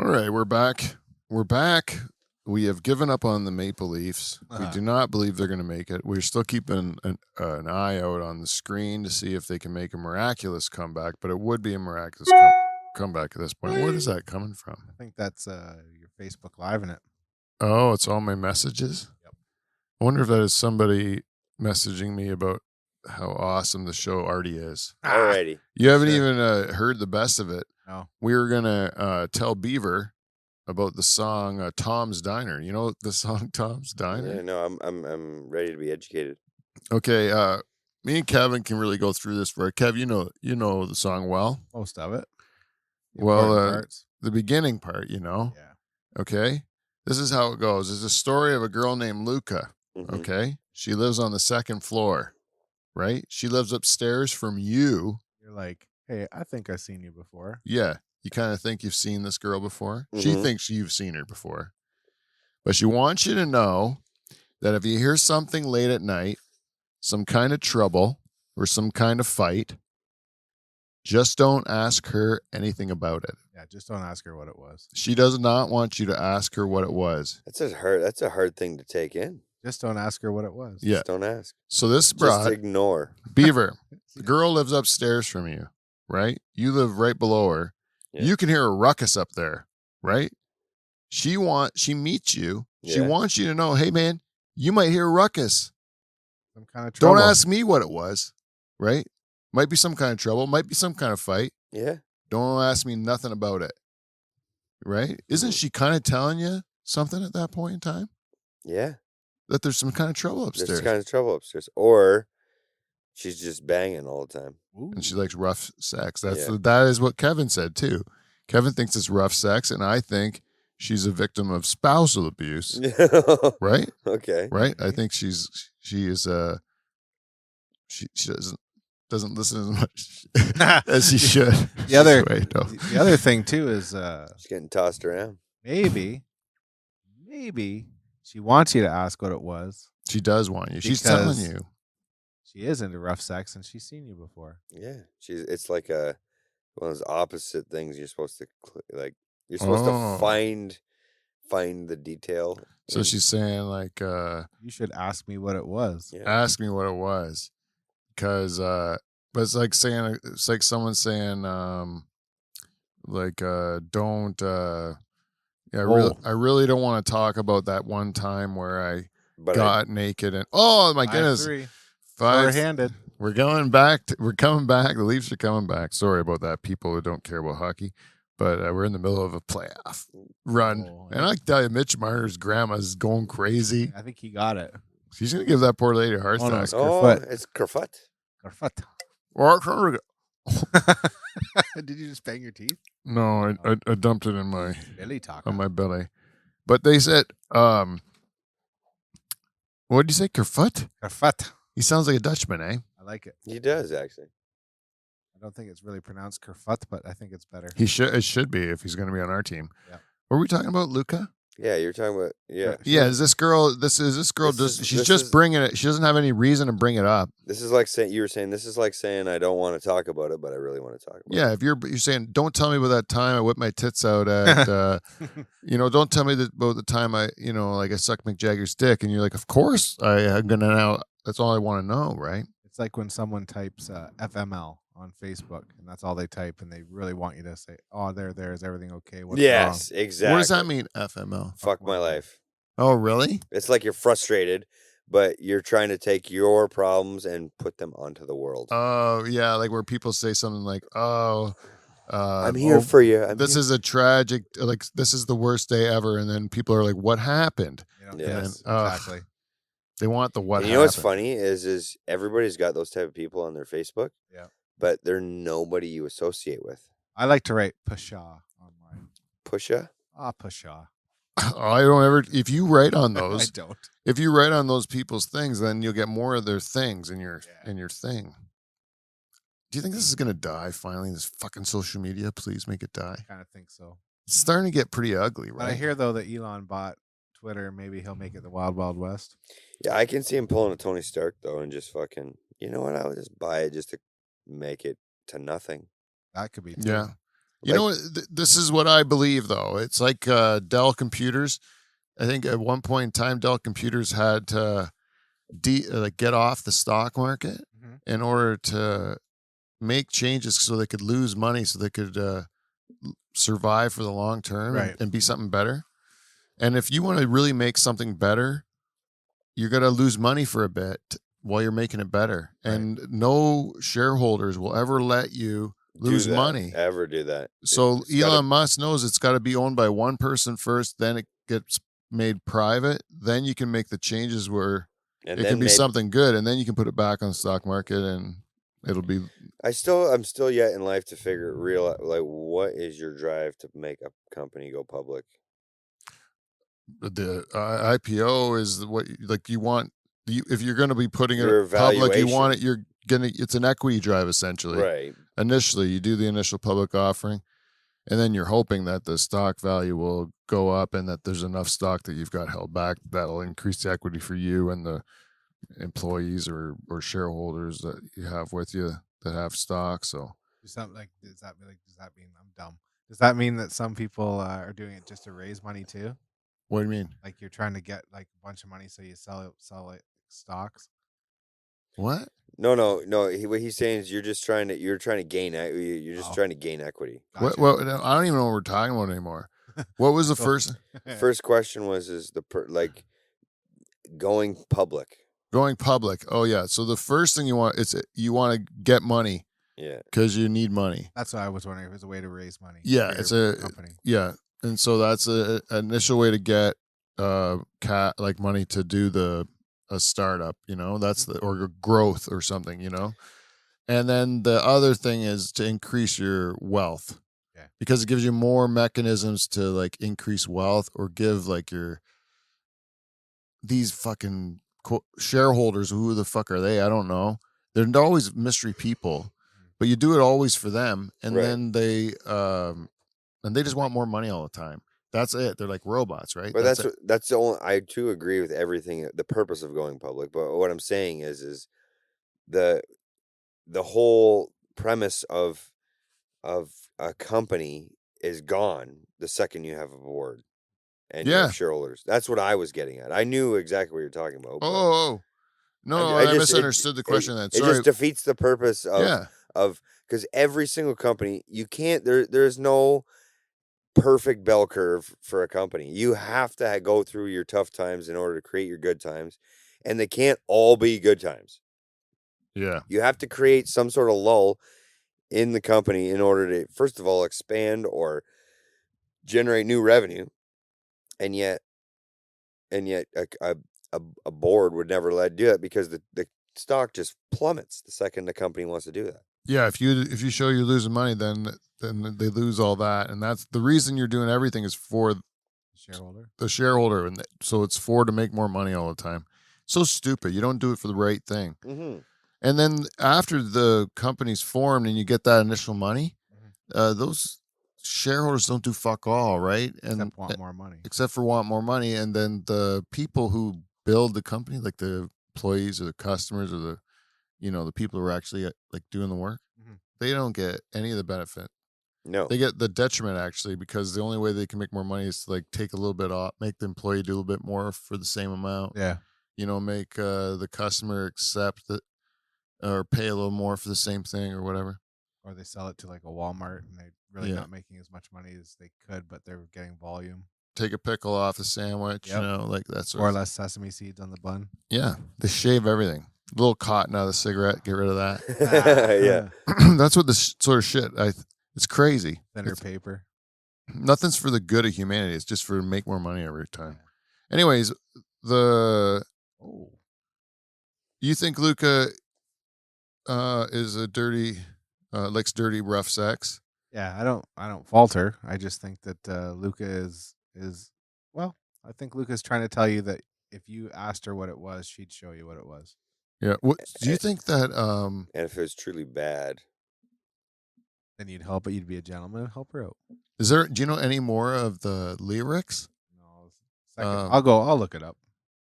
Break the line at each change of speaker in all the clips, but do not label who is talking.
All right, we're back. We're back. We have given up on the Maple Leafs. We do not believe they're going to make it. We're still keeping an eye out on the screen to see if they can make a miraculous comeback, but it would be a miraculous comeback at this point. What is that coming from?
I think that's your Facebook Live in it.
Oh, it's all my messages?
Yep.
I wonder if that is somebody messaging me about how awesome the show already is.
Alrighty.
You haven't even heard the best of it.
No.
We were going to tell Beaver about the song Tom's Diner. You know the song Tom's Diner?
Yeah, no, I'm ready to be educated.
Okay, me and Kevin can really go through this for it. Kev, you know the song well.
Most of it.
The beginning part,
Yeah.
Okay? This is how it goes. It's a story of a girl named Luca, okay? She lives on the second floor, right? She lives upstairs from you.
You're like, hey, I think I've seen you before.
Yeah. You kind of think you've seen this girl before. She thinks you've seen her before. But she wants you to know that if you hear something late at night, some kind of trouble or some kind of fight, just don't ask her anything about it.
Yeah, just don't ask her what it was.
She does not want you to ask her what it was.
That's a hard thing to take in.
Just don't ask her what it was.
Yeah.
Just don't ask.
So this brought...
Just ignore.
Beaver, the girl lives upstairs from you, right? You live right below her. Yeah. You can hear a ruckus up there, right? She meets you. Yeah. She wants you to know, hey, man, you might hear a ruckus.
Some kind of trouble.
Don't ask me what it was, right? Might be some kind of trouble. Might be some kind of fight.
Yeah.
Don't ask me nothing about it, right? Isn't she kind of telling you something at that point in time?
Yeah.
That there's some kind of trouble upstairs.
There's kind of trouble upstairs. Or she's just banging all the time.
Ooh. And she likes rough sex. That is what Kevin said too. Kevin thinks it's rough sex, and I think she's a victim of spousal abuse. Right?
Okay.
Right? I think she doesn't listen as much as she should.
The other thing too is
she's getting tossed around.
Maybe she wants you to ask what it was.
She does want you. She's telling you.
She is into rough sex, and she's seen you before.
Yeah, it's like one of those opposite things. You're supposed to You're supposed to find the detail.
So she's saying like,
you should ask me what it was.
Yeah. Ask me what it was, because but it's like someone saying don't. I really don't want to talk about that one time where I got naked and oh my goodness.
5-handed.
We're coming back. The Leafs are coming back. Sorry about that, people who don't care about hockey. But we're in the middle of a playoff run. And I can tell you, Mitch Marner's grandma's going crazy.
I think he got it.
She's going to give that poor lady a heart attack.
It's Kerfoot.
Did you just bang your teeth?
No, I dumped it in my
my
belly. But they said, what did you say? Kerfoot?
Kerfoot.
He sounds like a Dutchman, eh?
I like it.
He does, actually.
I don't think it's really pronounced Kerfoot, but I think it's better.
It should be if he's going to be on our team. Yeah. Were we talking about Luca?
Yeah, you're talking about
Yeah. Is this girl? She's just bringing it. She doesn't have any reason to bring it up.
This is like saying This is like saying I don't want to talk about it, but I really want to talk about it.
Yeah. If you're saying, don't tell me about that time I whipped my tits out at, don't tell me about the time I sucked Mick Jagger's dick, and you're like, of course I'm gonna know. That's all I want to know, right?
It's like when someone types FML on Facebook, and that's all they type, and they really want you to say, "Oh, there, is everything okay?" What's wrong?
Exactly.
What does that mean, FML?
Fuck my life.
Oh, really?
It's like you're frustrated, but you're trying to take your problems and put them onto the world.
Oh, yeah, like where people say something like, "Oh,
I'm here for you.
This is a tragic, this is the worst day ever," and then people are like, "What happened?"
Yes, exactly.
They want the what.
And you know what's funny is everybody's got those type of people on their Facebook.
Yeah.
But they're nobody you associate with.
I like to write Pasha on mine.
Pusha?
Pasha.
I don't ever. If you write on those,
I don't.
If you write on those people's things, then you'll get more of their things in your thing. Do you think this is gonna die finally? This fucking social media, please make it die.
I kind of think so.
It's starting to get pretty ugly, right?
But I hear though that Elon bought Twitter. Maybe he'll make it the Wild Wild West.
Yeah, I can see him pulling a Tony Stark though, and just fucking. You know what? I would just buy it just to make it to nothing.
That could be.
Yeah. You know what? This is what I believe, though. It's like Dell Computers. I think at one point in time, Dell Computers had to get off the stock market in order to make changes so they could lose money, so they could survive for the long term and be something better. And if you want to really make something better, you're going to lose money for a bit while you're making it better. And no shareholders will ever let you lose money.
Ever do that.
So Elon Musk knows it's got to be owned by one person first, then it gets made private, then you can make the changes where it can be something good, and then you can put it back on the stock market and it'll be.
I'm still yet in life to figure like what is your drive to make a company go public?
The IPO is what you want. If you're going to be putting it public, you want it. It's an equity drive essentially.
Right.
Initially, you do the initial public offering, and then you're hoping that the stock value will go up and that there's enough stock that you've got held back that'll increase the equity for you and the employees or shareholders that you have with you that have stock. So
does that mean I'm dumb? Does that mean that some people are doing it just to raise money too?
What do you mean?
Like you're trying to get like a bunch of money so you sell it stocks?
What?
No. What he's saying is you're trying to gain trying to gain equity.
Gotcha. What? I don't even know what we're talking about anymore. What was the
first question was going public.
Going public. Oh yeah. So the first thing you want to get money.
Yeah.
Because you need money.
That's what I was wondering if it's a way to raise money.
Yeah, it's a company. Yeah. And so that's an initial way to get money to do a startup, that's or growth or something, And then the other thing is to increase your wealth.
Yeah.
Because it gives you more mechanisms to increase wealth or give these fucking shareholders, who the fuck are they? I don't know. They're always mystery people, but you do it always for them. And then they just want more money all the time. That's it. They're like robots, right?
But that's the only. I too agree with everything. The purpose of going public, but what I'm saying is the whole premise of a company is gone the second you have a board and you have shareholders. That's what I was getting at. I knew exactly what you're talking about.
Oh. No, I misunderstood the question. Sorry.
It just defeats the purpose of because every single company you can't. There's no perfect bell curve for a company. You have to go through your tough times in order to create your good times, and they can't all be good times.
Yeah.
You have to create some sort of lull in the company in order to, first of all, expand or generate new revenue. And yet a board would never let it do it because the stock just plummets the second the company wants to do that.
Yeah, if you show you're losing money, then they lose all that, and that's the reason you're doing everything is for the shareholder, and so it's to make more money all the time. So stupid. You don't do it for the right thing.
Mm-hmm.
And then after the company's formed and you get that initial money, those shareholders don't do fuck all, right?
Except want more money.
Except for want more money, and then the people who build the company, like the employees or the customers or the people who are actually doing the work, they don't get any of the benefit.
No,
they get the detriment actually, because the only way they can make more money is to take a little bit off, make the employee do a little bit more for the same amount.
Yeah,
make the customer accept that or pay a little more for the same thing or whatever.
Or they sell it to a Walmart and they're really not making as much money as they could, but they're getting volume.
Take a pickle off the sandwich, that sort
of. Or less sesame seeds on the bun.
Yeah, they shave everything. A little cotton out of the cigarette, get rid of that.
Yeah.
That's what this sort of shit, it's crazy.
Thinner paper.
Nothing's for the good of humanity. It's just for make more money every time. Anyways, you think Luca is a dirty, likes dirty, rough sex?
Yeah, I don't falter. I just think that Luca is I think Luca's trying to tell you that if you asked her what it was, she'd show you what it was.
Yeah. What do you think that?
And if it was truly bad,
then you'd help it. You'd be a gentleman and help her out.
Do you know any more of the lyrics?
No. I'll look it up.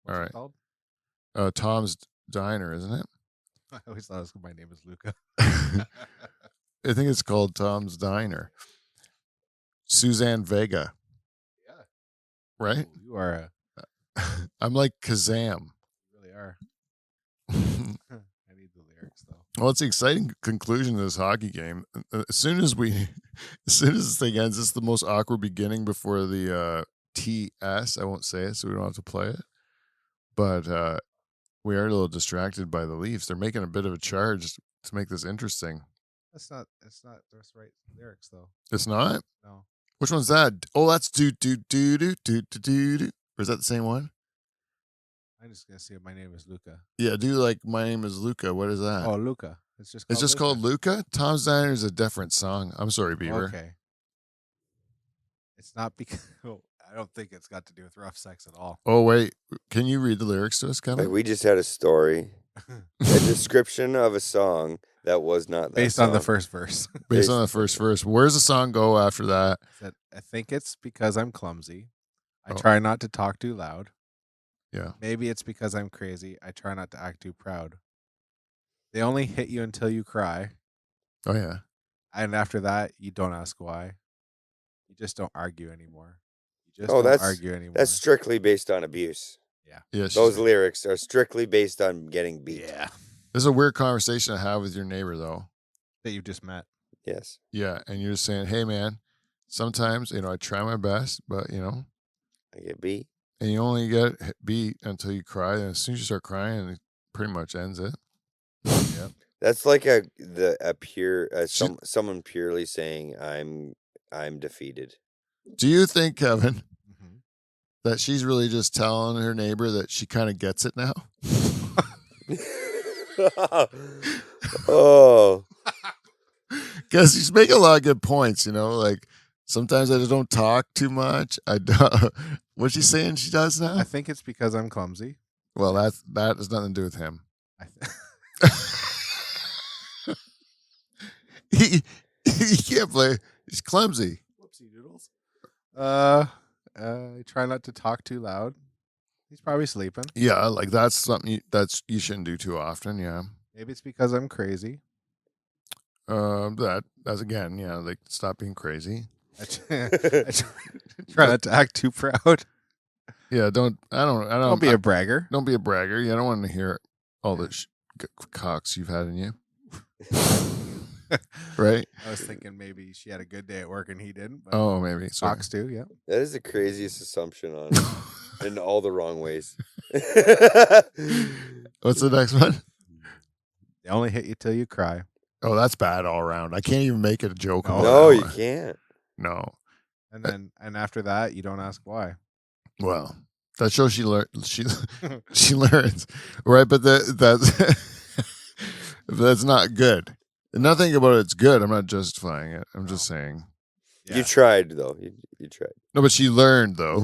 What's it called?
Tom's Diner, isn't it?
I always thought my name is Luca.
I think it's called Tom's Diner. Suzanne Vega,
Yeah.
right?
Ooh, you are
I'm like Kazam.
you really are. I need the lyrics though.
Well, it's the exciting conclusion to this hockey game. As soon as this thing ends, it's the most awkward beginning before the TS. I won't say it, so we don't have to play it. But we are a little distracted by the Leafs. They're making a bit of a charge to make this interesting.
It's not the right lyrics though.
It's not?
No.
Which one's that? Oh, that's do do do do do do do do. Or is that the same one?
I'm just gonna say my name is Luca.
Yeah, do like my name is Luca. What is that?
Oh, Luca. It's just
called Luca? Tom Steiner is a different song. I'm sorry, Beaver.
Okay. It's not because I don't think it's got to do with rough sex at all.
Oh wait, can you read the lyrics to us, Kevin?
Like we just had a story, a description of a song that was not that
Based
song.
on the first verse.
Based on the first verse. Where's the song go after that?
I think it's because I'm clumsy. I
Oh.
try not to talk too loud.
Yeah.
Maybe it's because I'm crazy. I try not to act too proud. They only hit you until you cry.
Oh yeah.
And after that, you don't ask why. You just don't argue anymore. You just
Oh,
don't
that's-
argue anymore.
That's strictly based on abuse.
Yeah.
Those lyrics are strictly based on getting beat.
yeah.
This is a weird conversation to have with your neighbor though.
That you've just met.
Yes.
Yeah. And you're just saying, hey man, sometimes, I try my best, but
I get beat.
and you only get beat until you cry. And as soon as you start crying, it pretty much ends it.
Yep.
That's like someone purely saying I'm defeated.
Do you think, Kevin,
Mhm.
that she's really just telling her neighbor that she kind of gets it now?
Oh,
Because she's making a lot of good points, like sometimes I just don't talk too much. I don't. What's she saying she does now?
I think it's because I'm clumsy.
Well, that has nothing to do with him. He can't play. He's clumsy.
Whoopsie doodles. I try not to talk too loud. He's probably sleeping.
Yeah, like that's something you shouldn't do too often. Yeah.
Maybe it's because I'm crazy.
That's again, like stop being crazy.
I try not to act too proud.
Yeah, don't
Don't be a bragger.
Don't be a bragger. Yeah, I don't want to hear all the cocks you've had in you. Right?
I was thinking maybe she had a good day at work and he didn't. But
Oh, maybe. Sorry.
Fox do, yeah.
that is the craziest assumption on in all the wrong ways.
What's the next one?
They only hit you till you cry.
Oh, that's bad all around. I can't even make it a joke.
No.
about
No,
that
you
one.
can't.
No.
And after that, you don't ask why.
Well, that shows she learns, right? But that's not good. Nothing about it's good. I'm not justifying it. I'm just saying.
Yeah.
You tried though. You tried.
No, but she learned though.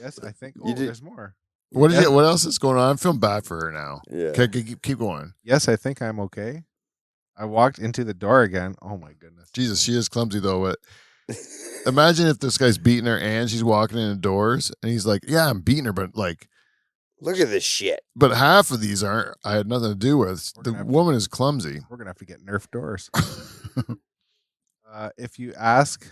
Yes, I think.
You did-
There's more.
What is
Yeah.
it? What else is going on? I'm feeling bad for her now.
Yeah.
Okay, keep going.
Yes, I think I'm okay. I walked into the door again. Oh my goodness.
Jesus, she is clumsy though. But imagine if this guy's beating her and she's walking in the doors and he's like, "Yeah, I'm beating her, but like,
Look at this shit.
but half of these aren't. I had nothing to do with.
We're
The
gonna have to-
woman is clumsy."
We're gonna have to get Nerf doors. If you ask,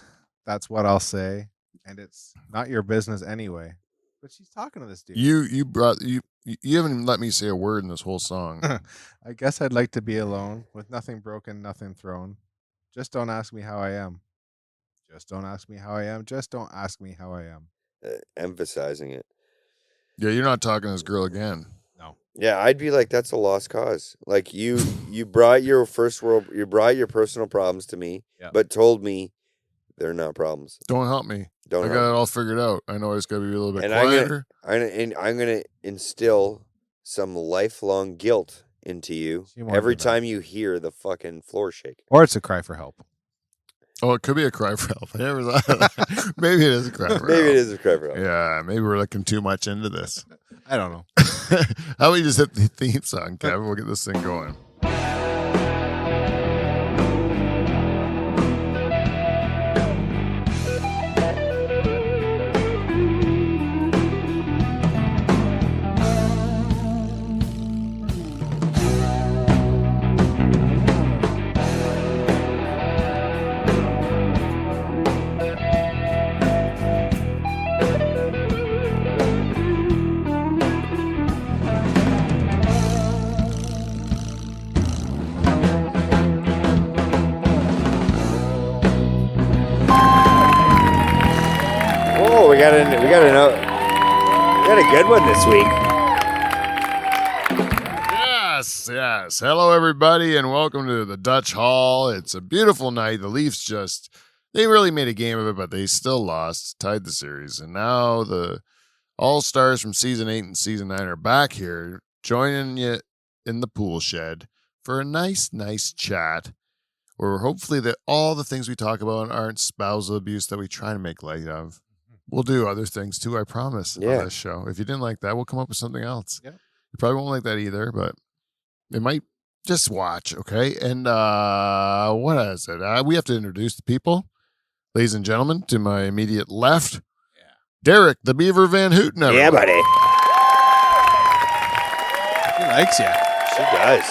that's what I'll say, and it's not your business anyway. But she's talking to this dude.
You haven't even let me say a word in this whole song.
I guess I'd like to be alone, with nothing broken, nothing thrown. Just don't ask me how I am. Just don't ask me how I am. Just don't ask me how I am.
Emphasizing it.
Yeah, you're not talking to this girl again.
No.
Yeah, I'd be like, that's a lost cause. Like you brought your your personal problems to me,
Yeah.
but told me they're not problems.
Don't help me.
Don't
I
help
got
me.
it all figured out. I know I just got to be a little bit
And I'm
quieter.
I'm gonna instill some lifelong guilt into you
She won't
every
do that.
time you hear the fucking floor shake.
Or it's a cry for help.
Oh, it could be a cry for help. I never thought of that. Maybe it is a cry for help.
Maybe it is a cry for help.
Yeah, maybe we're looking too much into this.
I don't know.
How about you just hit the theme song, Kevin? We'll get this thing going.
got a good one this week.
Yes. Hello, everybody, and welcome to the Dutch Hall. It's a beautiful night. The Leafs they really made a game of it, but they still lost, tied the series. And now the All-Stars from Season 8 and Season 9 are back here, joining you in the pool shed for a nice chat where hopefully all the things we talk about aren't spousal abuse that we try to make light of. We'll do other things too, I promise, on this show. If you didn't like that, we'll come up with something else.
Yeah.
You probably won't like that either, but it might. Just watch, okay? And what is it? We have to introduce the people. Ladies and gentlemen, to my immediate left, Derek, the Beaver Van Houten.
Yeah, buddy.
She likes you.
She does.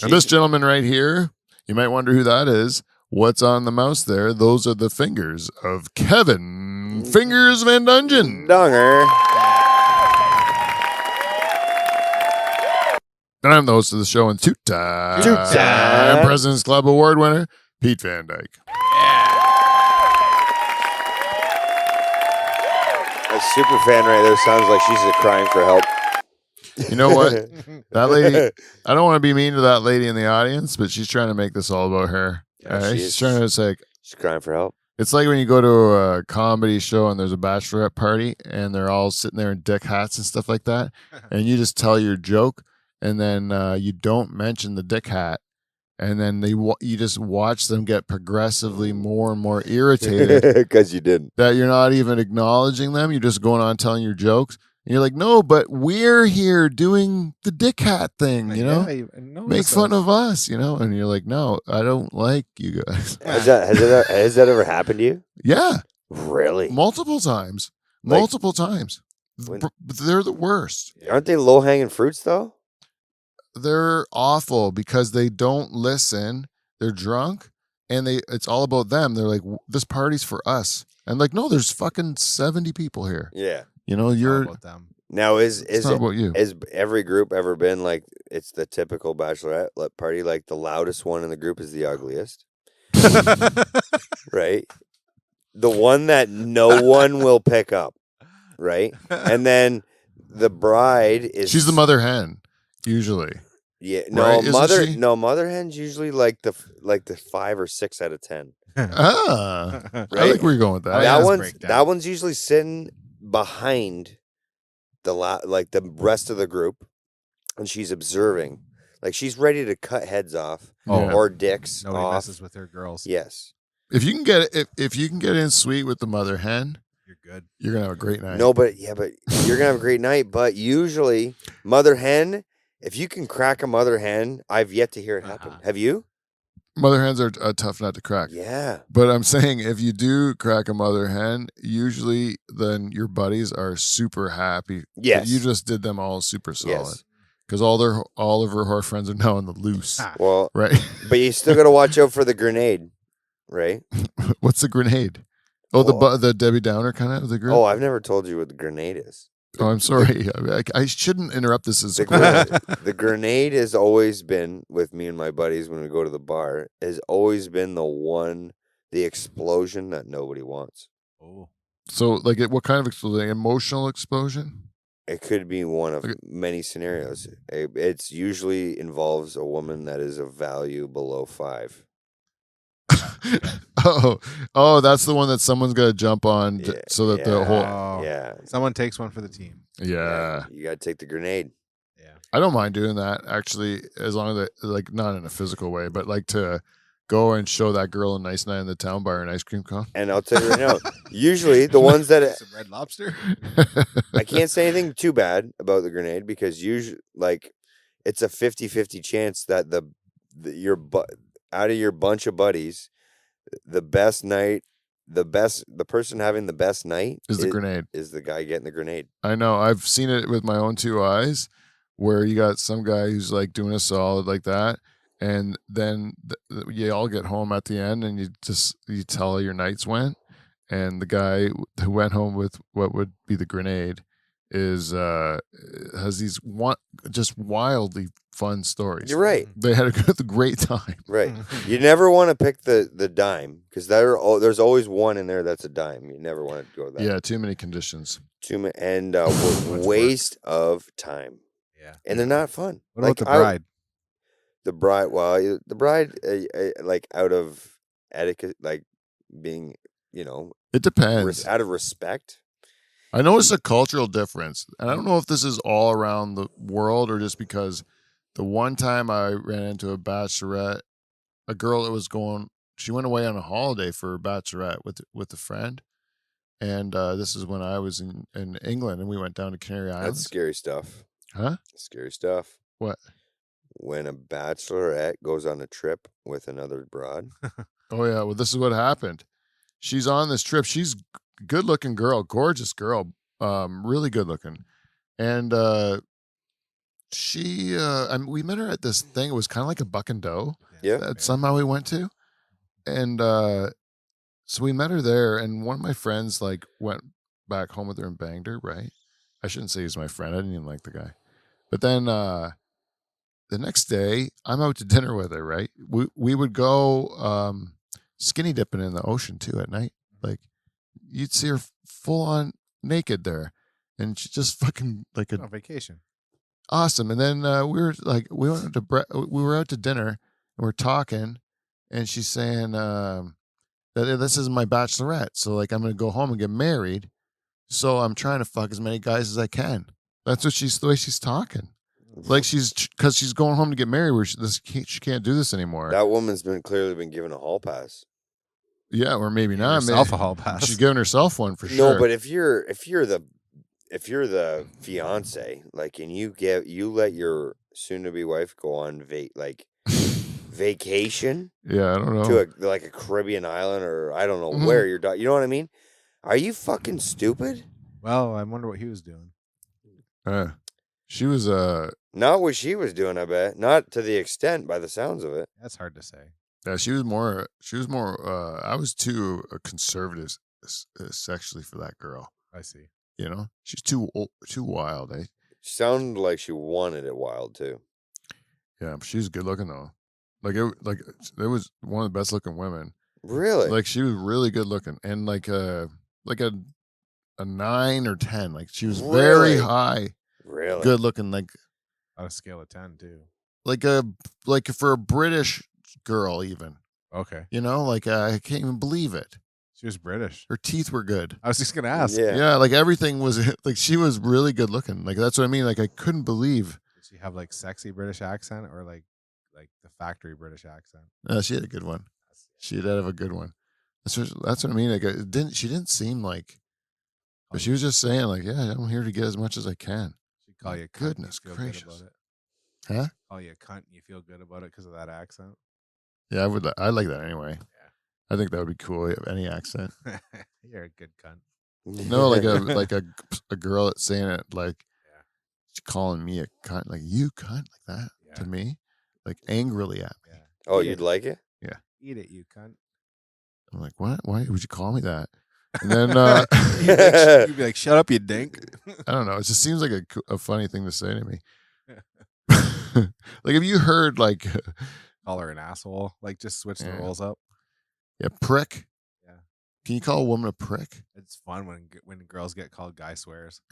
And this gentleman right here, you might wonder who that is. What's on the mouse there? Those are the fingers of Kevin Fingers Van Dungeon.
Donger.
And I'm the host of the show and two-time President's Club Award winner, Pete Van Dyke.
A super fan right there sounds like she's crying for help.
You know what? That lady, I don't want to be mean to that lady in the audience, but she's trying to make this all about her.
Yeah,
she's trying to say,
she's crying for help.
it's like when you go to a comedy show and there's a bachelorette party and they're all sitting there in dick hats and stuff like that, and you just tell your joke, and then you don't mention the dick hat, and then you just watch them get progressively more and more irritated
Because you didn't.
that you're not even acknowledging them. You're just going on telling your jokes. And you're like, no, but we're here doing the dick hat thing, you know? Make fun of us, you know? And you're like, no, I don't like you guys.
Has that ever happened to you?
Yeah.
Really?
Multiple times.
Like-
Multiple times.
When-
They're the worst.
Aren't they low-hanging fruits, though?
They're awful because they don't listen. They're drunk and it's all about them. They're like, this party's for us. And like, no, there's fucking 70 people here.
Yeah.
You know, you're
about them.
Now,
it's not about you.
Is every group ever been like, it's the typical bachelorette party, like the loudest one in the group is the ugliest, right? The one that no one will pick up, right? And then the bride is...
She's the mother hen, usually.
Yeah, no,
right? Isn't she?
mother hen's usually like the 5 or 6 out of 10.
I
Right?
like where you're going with that.
That one's usually sitting behind the rest of the group, and she's observing, like she's ready to cut heads off or dicks
Nobody
off.
messes with their girls.
Yes.
If you can get in sweet with the mother hen,
You're good.
you're gonna have a great night.
No, but you're gonna have a great night. But usually, mother hen, if you can crack a mother hen, I've yet to hear it happen. Have you?
Mother hens are a tough nut to crack.
Yeah.
But I'm saying if you do crack a mother hen, usually then your buddies are super happy.
Yes.
That you just did them all super solid.
Yes.
Because all of her whore friends are now on the loose.
Well,
Right?
but you still got to watch out for the grenade, right?
What's the grenade? Oh, the Debbie Downer kind of the group?
Oh, I've never told you what the grenade is.
Oh, I'm sorry. I shouldn't interrupt this.
The grenade has always been, with me and my buddies when we go to the bar, has always been the explosion that nobody wants.
Oh.
So, like, what kind of explosion? Emotional explosion?
It could be one of many scenarios. It's usually involves a woman that is of value below 5.
Oh, that's the one that someone's got to jump on so that the whole...
Yeah.
Someone takes one for the team.
Yeah.
You got to take the grenade.
Yeah.
I don't mind doing that, actually, as long as, like, not in a physical way, but, like, to go and show that girl a nice night in the town bar an ice cream cone.
And I'll tell you right now, usually the ones that...
Some Red Lobster?
I can't say anything too bad about the grenade because usually, like, it's a 50-50 chance that out of your bunch of buddies, the person having the best night
is the grenade.
Is the guy getting the grenade.
I know. I've seen it with my own 2 eyes where you got some guy who's like doing a solid like that. And then you all get home at the end and you tell how your nights went. And the guy who went home with what would be the grenade has these just wildly fun stories.
You're right.
They had a great time.
Right. You never want to pick the dime because there's always one in there that's a dime. You never want to go that.
Yeah, too many conditions.
Too many and waste of time.
Yeah.
And they're not fun.
What about the bride?
The bride, like out of etiquette, like being,
it depends.
Out of respect.
I know it's a cultural difference, and I don't know if this is all around the world or just because the one time I ran into a bachelorette, a girl that was she went away on a holiday for a bachelorette with a friend, and this is when I was in England, and we went down to Canary Islands.
That's scary stuff.
Huh?
Scary stuff.
What?
When a bachelorette goes on a trip with another broad.
Oh yeah, well this is what happened. She's on this trip. She's good-looking girl, gorgeous girl, really good-looking, and we met her at this thing. It was kind of like a Buck and Doe.
Yeah.
That somehow we went to, and so we met her there. And one of my friends like went back home with her and banged her. Right? I shouldn't say he's my friend. I didn't even like the guy. But then the next day, I'm out to dinner with her. Right? We would go skinny dipping in the ocean too at night. Like you'd see her full on naked there, and she just fucking like
on vacation.
Awesome. And then we were out to dinner and we're talking, and she's saying that this is my bachelorette, so like I'm gonna go home and get married, so I'm trying to fuck as many guys as I can. That's what the way she's talking. Like because she's going home to get married, where she can't do this anymore.
That woman's clearly been given a hall pass.
Yeah, or maybe not.
Herself a hall pass.
She's giving herself one for sure.
No, but if you're the fiance, like, and you let your soon-to-be wife go on vacation,
yeah, I don't know,
to a Caribbean island, or I don't know where you're, you know what I mean? Are you fucking stupid?
Well, I wonder what he was doing.
She was
not what she was doing. I bet not to the extent, by the sounds of it.
That's hard to say.
Yeah, she was more. I was too conservative sexually for that girl.
I see.
She's too wild, eh?
She sounded like she wanted it wild too.
Yeah, but she's good looking though. It was one of the best looking women.
Really?
Like she was really good looking, and like a 9 or 10. Like she was very high.
Really
good looking. Like
on a scale of 10 too.
Like for a British girl, even.
Okay.
I can't even believe it.
She was British.
Her teeth were good.
I was just gonna ask.
Yeah, like everything was like she was really good looking. Like that's what I mean. Like I couldn't believe.
Did she have like sexy British accent or like the factory British accent?
She had a good one. She did have a good one. That's what I mean. Like she didn't seem like, but she was just saying like, yeah, I'm here to get as much as I can.
She'd call you a cunt.
Goodness
Good
gracious.
about it.
Huh?
Call you a cunt and you feel good about it because of that accent.
Yeah, I would. I like that anyway.
Yeah.
I think that would be cool. If any accent.
You're a good cunt.
No, like a girl that's saying it like, she's calling me a cunt, like you cunt, like that to me, like angrily at me.
Yeah.
Oh, you'd like it?
Yeah.
Eat it, you cunt.
I'm like, what? Why would you call me that? And then
you'd be like, shut up, you dink.
I don't know. It just seems like a funny thing to say to me. Like, have you heard like
call her an asshole? Like, just switch the roles up.
Yeah, prick.
Yeah.
Can you call a woman a prick?
It's fun when girls get called guy swears.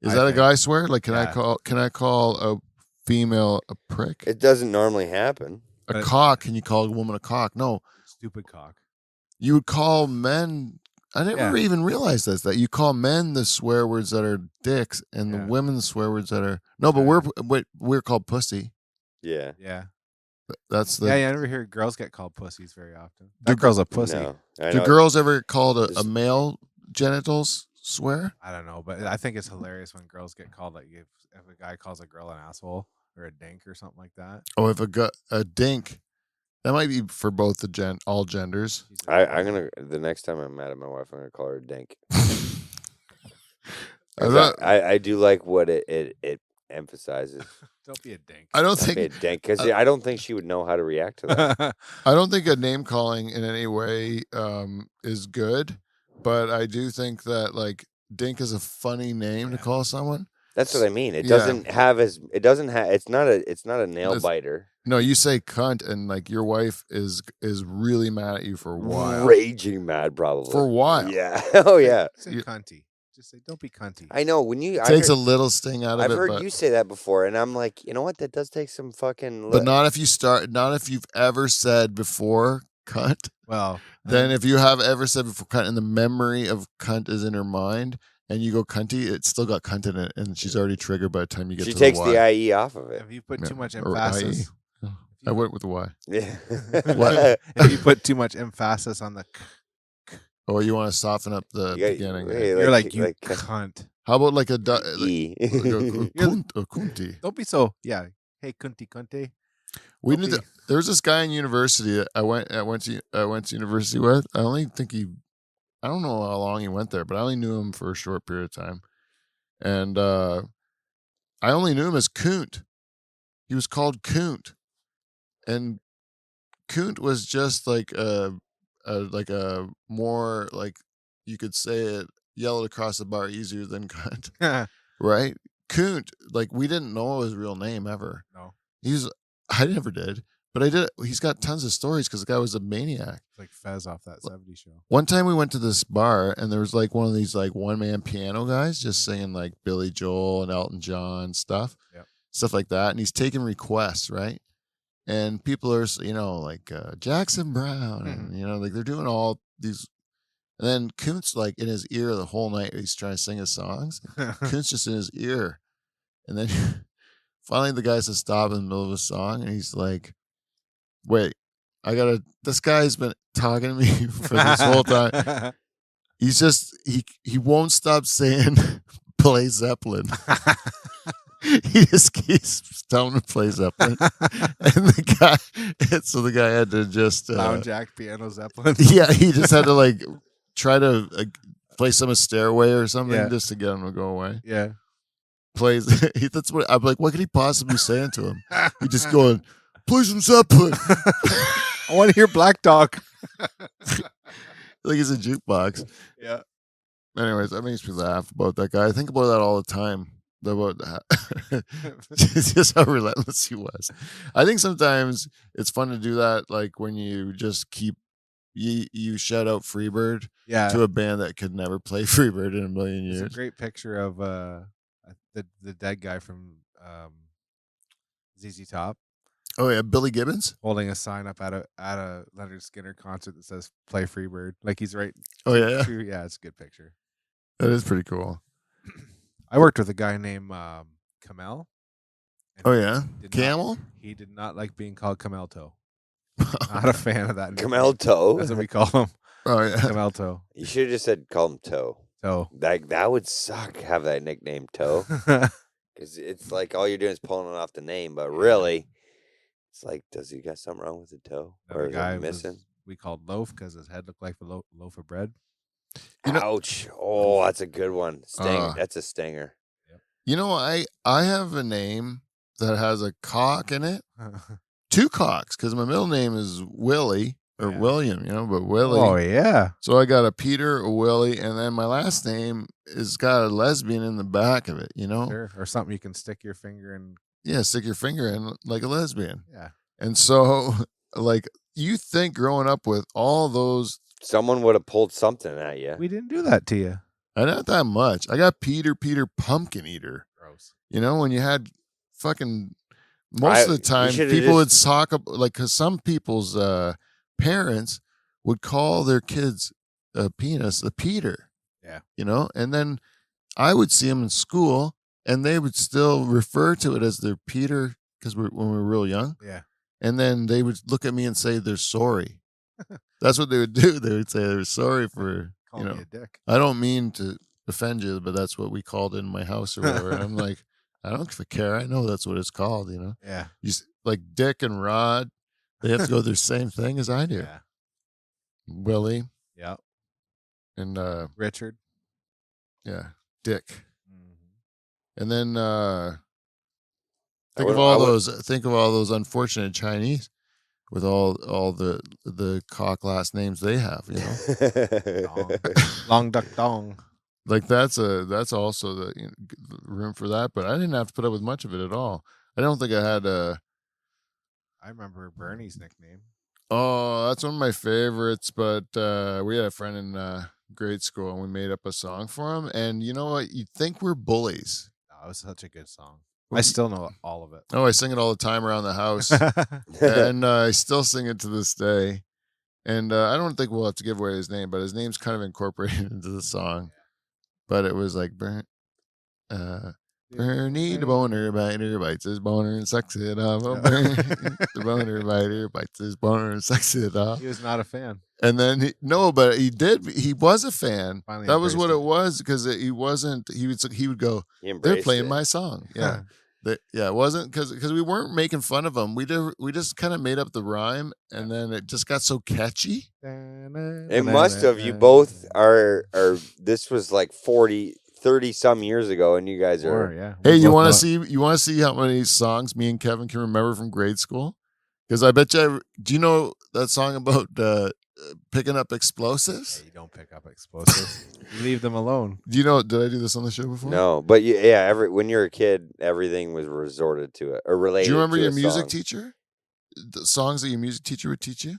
Is that a guy swear? Like, can I call a female a prick?
It doesn't normally happen.
A cock? Can you call a woman a cock? No.
Stupid cock.
You would call men. I never even realized this, that you call men the swear words that are dicks and the women the swear words that are no, but we're called pussy.
Yeah.
Yeah.
That's the
I never hear girls get called pussies very often. That girl's a pussy.
No,
do girls ever called a male genitals swear?
I don't know, but I think it's hilarious when girls get called like if a guy calls a girl an asshole or a dink or something like that.
Oh, if a dink. That might be for both all genders.
I'm gonna the next time I'm mad at my wife, I'm gonna call her a dink. I do like what it emphasizes.
Don't be a dink.
I don't
think
think
be a dink because I don't think she would know how to react to that.
I don't think a name calling in any way is good, but I do think that like dink is a funny name to
Yeah.
call someone.
That's what I mean. It
Yeah.
doesn't have it's not a nail
It's-
biter.
No, you say cunt, and like your wife is really mad at you for a while.
Raging mad, probably.
For a while.
Yeah. Oh yeah.
Say
You-
cunty. Just say don't be cunty.
I know when you
It takes a little sting out of
I've
it,
heard
but
you say that before, and I'm like, you know what? That does take some fucking.
but not if you've ever said before cunt.
Well,
Then if you have ever said before cunt and the memory of cunt is in her mind and you go cunty, it's still got cunt in it and she's already triggered by the time you get
She
to
takes
the Y.
the IE off of it.
if you put
Yeah,
too much
or
emphasis,
IE. I went with the Y.
Yeah.
What?
if you put too much emphasis on the,
Or you want to soften up the
You got-
beginning.
hey,
you're like you
like
cunt.
How about like a
E.
kunti?
Don't be so. Yeah. Hey, cunty, cunty.
We
Don't
need to,
be-
there was this guy in university that I went to university with. I don't know how long he went there, but I only knew him for a short period of time. And I only knew him as Kunt. He was called Kunt. And Kunt was just like a more like you could say it yelled across the bar easier than cunt, right? Kunt, like we didn't know his real name ever.
No.
I never did, but I did. He's got tons of stories because the guy was a maniac.
It's like Fez off that 70s show.
One time we went to this bar and there was like one of these like one-man piano guys just singing like Billy Joel and Elton John stuff, stuff like that. And he's taking requests, right? And people are, like Jackson Brown, and like they're doing all these. And then Kunt's like in his ear the whole night. He's trying to sing his songs. Kunt's just in his ear, and then finally the guy says stop in the middle of a song, and he's like, "Wait, this guy's been talking to me for this whole time. He's just he won't stop saying play Zeppelin." He just keeps telling him to play Zeppelin, and the guy had to just
Lounge act piano Zeppelin.
yeah, he just had to like try to play some of Stairway or something just to get him to go away.
Yeah.
Plays that's what I'm like. What could he possibly be saying to him? He just going play some Zeppelin.
I want to hear Black Dog.
Like he's a jukebox.
Yeah.
Anyways, that makes me laugh about that guy. I think about that all the time. About just how relentless he was. I think sometimes it's fun to do that, like when you just keep you shout out Freebird to a band that could never play Freebird in a million years.
It's a great picture of the dead guy from ZZ Top.
Oh yeah, Billy Gibbons
Holding a sign up at a Leonard Skinner concert that says "Play Freebird." Like he's right.
Oh yeah,
Yeah, it's a good picture.
That is pretty cool.
I worked with a guy named Kamel.
Oh yeah,
Did
Camel.
He did not like being called Kamel Toe. Not a fan of that. nickname.
Camel Toe.
That's what we call him.
Oh yeah,
Kamel Toe.
You should have just said call him Toe.
Toe.
That would suck. Have that nickname Toe, because it's like all you're doing is pulling it off the name, but really, it's like, does he got something wrong with the toe, or
Another
is
guy
it missing?
we called Loaf because his head looked like a loaf of bread.
Ouch! Oh, that's a good one. That's a stinger.
You know, I have a name that has a cock in it. 2 cocks, because my middle name is Willie or William, but Willie.
Oh yeah.
So I got a Peter, a Willie, and then my last name is got a lesbian in the back of it,
Sure. Or something you can stick your finger in.
Yeah, stick your finger in like a lesbian.
Yeah.
And so, like, you think growing up with all those,
Someone would have pulled something at you.
We didn't do that to you.
not that much. I got Peter Pumpkin Eater.
Gross.
When you had fucking most of the time people would talk about, like, because some people's parents would call their kids penis a Peter.
Yeah.
And then I would see them in school and they would still refer to it as their Peter because when we were real young.
Yeah.
And then they would look at me and say they're sorry. That's what they would do. They would say they're sorry for,
Call me a dick.
I don't mean to offend you, but that's what we called it in my house or whatever. And I'm like, I don't care. I know that's what it's called,
Yeah.
Like Dick and Rod, they have to go through the same thing as I do.
Yeah.
Willie
Yeah.
and
Richard.
yeah, Dick.
Mm-hmm.
And then think of all those unfortunate Chinese with all the cock last names they have,
Long duck dong.
Like that's also the room for that, but I didn't have to put up with much of it at all. I don't think I had a.
I remember Bernie's nickname.
Oh, that's one of my favorites. But we had a friend in grade school, and we made up a song for him. And you know what? You'd think we're bullies.
Oh, it was such a good song. I still know all of it.
Oh, I sing it all the time around the house, and I still sing it to this day. And I don't think we'll have to give away his name, but his name's kind of incorporated into the song. But it was like Bernie the boner biter bites his boner and sucks it off. Oh, Bernie the boner biter bites his boner and sucks it off.
He was not a fan.
And then but he did. He was a fan.
Finally
That was what
embraced
it was because he wasn't. He would go. They're playing my song. Yeah. It wasn't because we weren't making fun of him. We just kind of made up the rhyme, and then it just got so catchy.
It must have. You both are. This was like 30 some years ago, and you guys are.
Yeah.
Hey, you want to see? You want to see how many songs me and Kevin can remember from grade school? Because I bet you. Do you know that song about picking up explosives?
Hey, you don't pick up explosives. You leave them alone.
Do you know? Did I do this on the show before?
No, but when you're a kid, everything was resorted to it or related.
Do you remember
to
your
a
music
song.
teacher? The songs that your music teacher would teach you?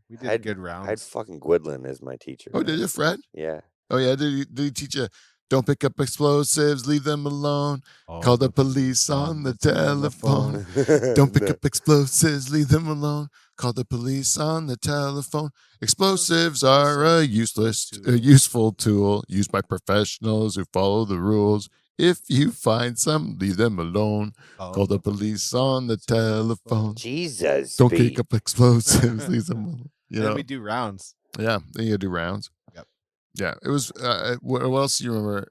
We did good rounds.
I had fucking Gwydlyn as my teacher.
Oh, did you, Fred?
Yeah.
Oh, yeah. Did he teach you? Don't pick up explosives, leave them alone. Call the police on the telephone. Don't pick up explosives, leave them alone. Call the police on the telephone. Explosives are a useful tool used by professionals who follow the rules. If you find some, leave them alone. Call the police on the telephone.
Jesus.
Don't pick up explosives, leave them alone.
Then we do rounds.
Yeah, then you do rounds.
Yep.
Yeah, it was. What else do you remember?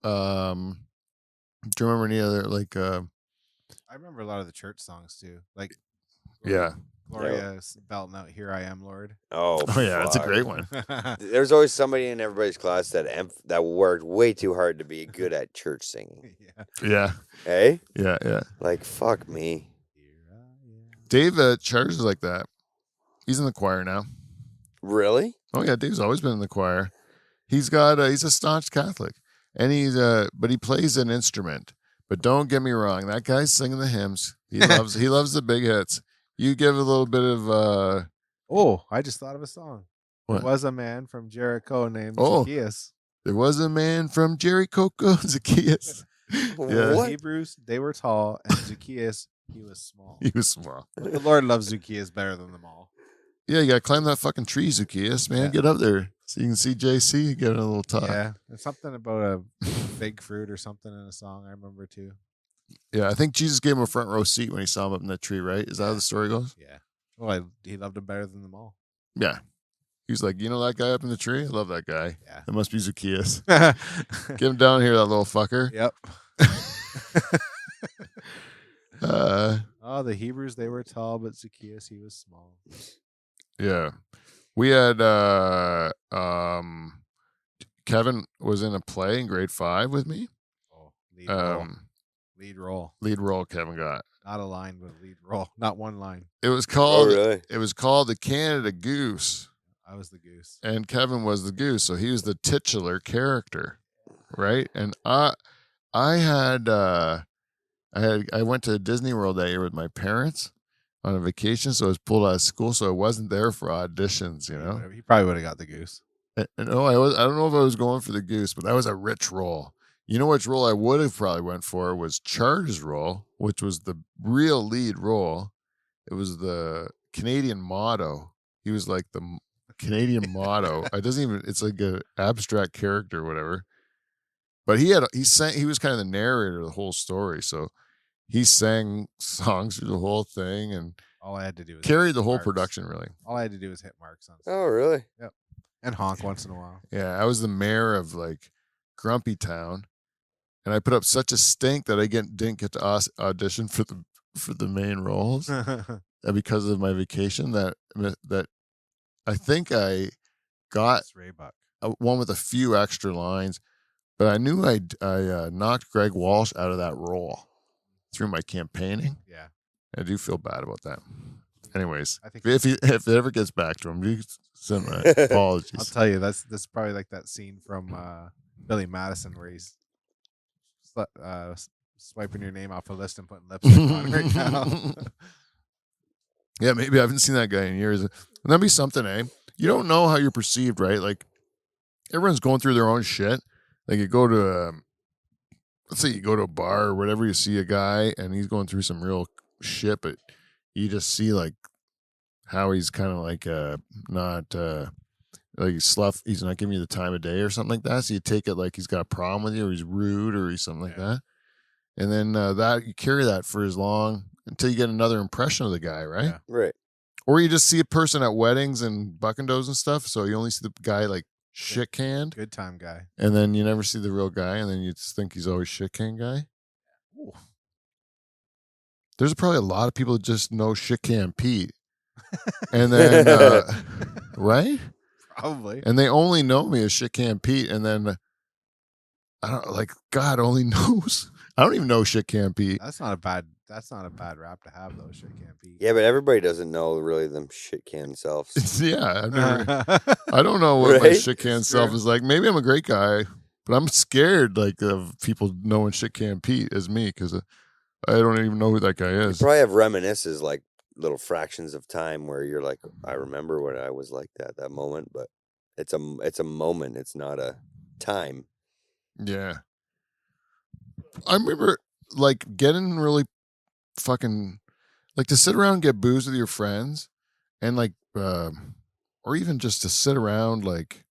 Do you remember any other like?
I remember a lot of the church songs too. Like, Gloria's belting out "Here I Am, Lord."
Oh
yeah, that's a great one.
There's always somebody in everybody's class that worked way too hard to be good at church singing.
Yeah.
Hey.
Yeah.
Like fuck me.
Dave Charles is like that. He's in the choir now.
Really?
Oh yeah, Dave's always been in the choir. He's a staunch Catholic, and but he plays an instrument. But don't get me wrong, that guy's singing the hymns. He loves the big hits. You give a little bit of
I just thought of a song.
What?
There was a man from Jericho named
Oh.
Zacchaeus.
There was a man from Jericho, Zacchaeus. Yeah.
What?
Hebrews, they were tall, and Zacchaeus, he was small.
He was small.
The Lord loves Zacchaeus better than them all.
Yeah, you gotta climb that fucking tree, Zacchaeus, man.
Yeah.
Get up there so you can see JC. Get a little talk.
Yeah, there's something about a fig fruit or something in a song I remember too.
Yeah, I think Jesus gave him a front row seat when he saw him up in that tree, right? Is that how the story goes?
Yeah. Well, he loved him better than them all.
Yeah. He was like, you know that guy up in the tree? I love that guy.
Yeah.
That must be Zacchaeus. Get him down here, that little fucker.
Yep.
Uh,
the Hebrews, they were tall, but Zacchaeus, he was small.
yeah. We had Kevin was in a play in grade 5 with me.
Oh, lead role.
Lead role Kevin got.
Not a line, but a lead role. Not one line.
It was called
really?
It was called the Canada Goose.
I was the goose.
And Kevin was the goose, so he was the titular character, right? And I went to Disney World that year with my parents on a vacation, so I was pulled out of school, so I wasn't there for auditions, you know.
He probably would have got the goose.
And I don't know if I was going for the goose, but that was a rich role. You know which role I would have probably went for was Char's role, which was the real lead role. It was the Canadian motto. He was like the Canadian motto. It's like an abstract character or whatever. But he was kind of the narrator of the whole story. So he sang songs through the whole thing and
all I had to do was
carried the whole
marks.
production, really.
All I had to do was hit marks on.
Oh, really?
Yep. And honk once in a while.
Yeah, I was the mayor of like Grumpy Town, and I put up such a stink that I didn't get to audition for the main roles because of my vacation. That I think I got one with a few extra lines, but I knew I knocked Greg Walsh out of that role through my campaigning.
Yeah,
I do feel bad about that. Anyways,
I think
if it ever gets back to him, you send my apologies.
I'll tell you, that's probably like that scene from Billy Madison, where he's swiping your name off a list and putting lipstick on it right now.
Yeah, maybe I haven't seen that guy in years. And that'd be something, eh? You don't know how you're perceived, right? Like everyone's going through their own shit. Like you go to let's say you go to a bar or whatever, you see a guy and he's going through some real shit, but you just see like how he's kind of like not like he's not giving you the time of day or something like that. So you take it like he's got a problem with you or he's rude or he's something like that. And then that you carry that for as long until you get another impression of the guy, right?
Yeah.
Right.
Or you just see a person at weddings and buckindos and stuff, so you only see the guy like shit canned,
Good time guy.
and then you never see the real guy, and then you just think he's always shit canned guy.
Ooh.
There's probably a lot of people that just know shit can Pete, and then right,
Probably.
and they only know me as shit can Pete, and then I don't like God only knows. I don't even know shit can Pete.
That's not a bad rap to have though. Shit can't be.
Yeah, but everybody doesn't know really them shit can selves.
Yeah, I don't know what my
Right?
shit can
It's
self
true.
is like. Maybe I'm a great guy, but I'm scared like of people knowing shit can Pete as me because I don't even know who that guy
You
is.
probably have reminiscences, like little fractions of time where you're like, I remember when I was like that moment, but it's a moment. It's not a time.
Yeah, I remember like getting really fucking like to sit around and get booze with your friends, and like or even just to sit around like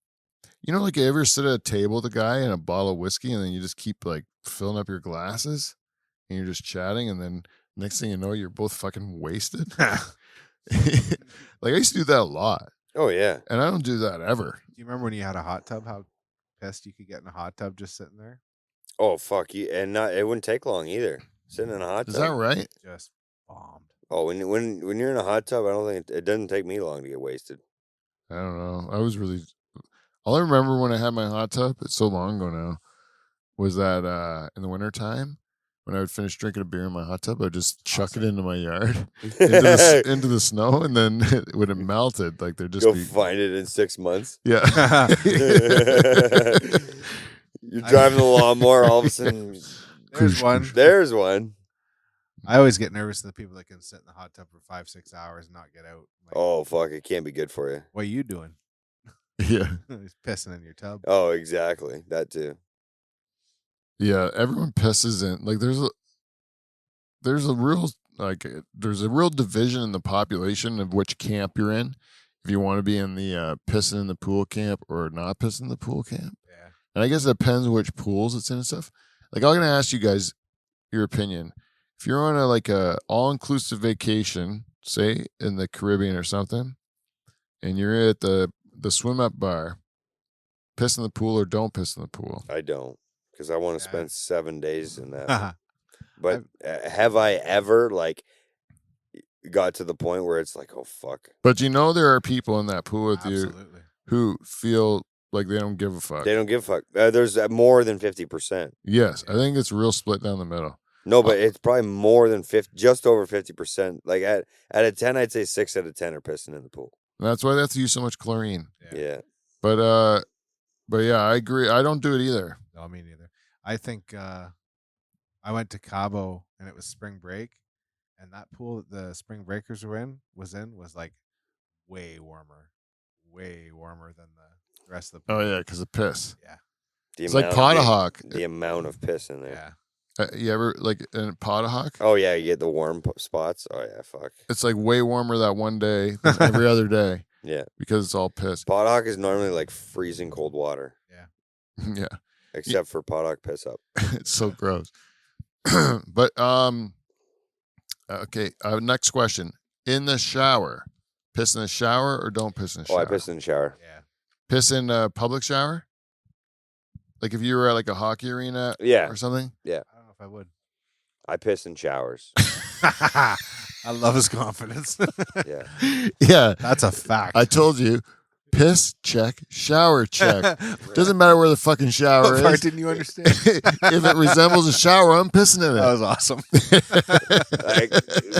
like you ever sit at a table with a guy and a bottle of whiskey and then you just keep like filling up your glasses and you're just chatting and then next thing you know you're both fucking wasted. Like I used to do that a lot
Oh yeah.
and I don't do that ever.
Do you remember when you had a hot tub? How pissed you could get in a hot tub just sitting there?
Oh fuck you, and it wouldn't take long either. Sitting in a hot tub.
Is that right?
Just bombed.
Oh, when you're in a hot tub, I don't think it doesn't take me long to get wasted.
I don't know. I was really all I remember when I had my hot tub, it's so long ago now, was that in the wintertime when I would finish drinking a beer in my hot tub, I'd just chuck it into my yard, into the snow, and then when it melted, like there'd just
Go
be
find it in 6 months.
yeah.
You're driving the lawnmower, all of a sudden,
There's one.
there's one.
I always get nervous of the people that can sit in the hot tub for 5-6 hours and not get out. Like,
Oh fuck, it can't be good for you.
what are you doing?
Yeah.
He's pissing in your tub.
Oh, exactly, that too.
Yeah, everyone pisses in. Like there's a real division in the population of which camp you're in. If you want to be in the pissing in the pool camp or not pissing in the pool camp.
Yeah.
And I guess it depends which pools it's in and stuff. Like I'm gonna ask you guys your opinion. If you're on a all-inclusive vacation, say in the Caribbean or something, and you're at the swim up bar, piss in the pool or don't piss in the pool.
I don't, because I want to
Yeah.
spend 7 days in that.
Uh-huh.
But have I ever got to the point where it's like, oh fuck,
But there are people in that pool with you
Absolutely.
who feel like they don't give a fuck.
they don't give a fuck. There's more than 50%.
Yes, I think it's real split down the middle.
No, but it's probably more than 50, just over 50%. Like at a 10, I'd say 6 out of 10 are pissing in the pool.
And that's why they have to use so much chlorine.
Yeah.
But yeah, I agree. I don't do it either.
No, me neither. I think I went to Cabo and it was spring break, and that pool that the spring breakers was like way warmer than the rest of the pool.
Oh yeah, because of piss.
Yeah.
It's like Pottahawk.
The amount of piss in there.
Yeah.
You ever like in Pottahawk?
Oh yeah, you get the warm spots. Oh yeah, fuck.
It's like way warmer that one day than every other day
Yeah.
because it's all piss.
Pothawk is normally like freezing cold water,
Yeah,
except for Pothawk piss up.
it's so gross. But okay. Next question: in the shower, piss in the shower or don't piss in the
Oh,
shower?
I piss in the shower.
Yeah.
Piss in a public shower. Like if you were at like a hockey arena,
Yeah.
or something.
I don't know if I would.
I piss in showers.
I love his confidence.
Yeah.
Yeah,
That's a fact.
I told you, piss check, shower check. Doesn't matter where the fucking shower
What part
is.
didn't you understand?
If it resembles a shower, I'm pissing in
That
it.
was awesome.
Like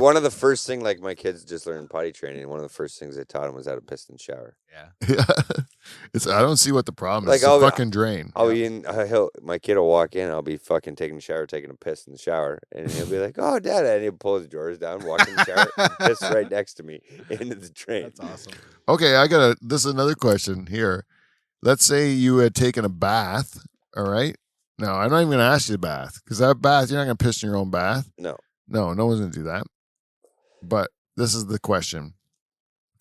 one of the first things, like my kids just learned potty training. One of the first things they taught them was how to piss in the shower.
Yeah.
I don't see what the problem
Like,
is. It's a fucking drain.
I'll be in. My kid will walk in. I'll be fucking taking a shower, taking a piss in the shower, and he'll be like, "Oh, Dad!" And he'll pull his drawers down, walk in the shower, and piss right next to me into the drain.
That's awesome.
Okay, this is another question here. Let's say you had taken a bath. All right. Now I'm not even gonna ask you to bath because that bath you're not gonna piss in your own bath.
No.
No one's gonna do that. But this is the question: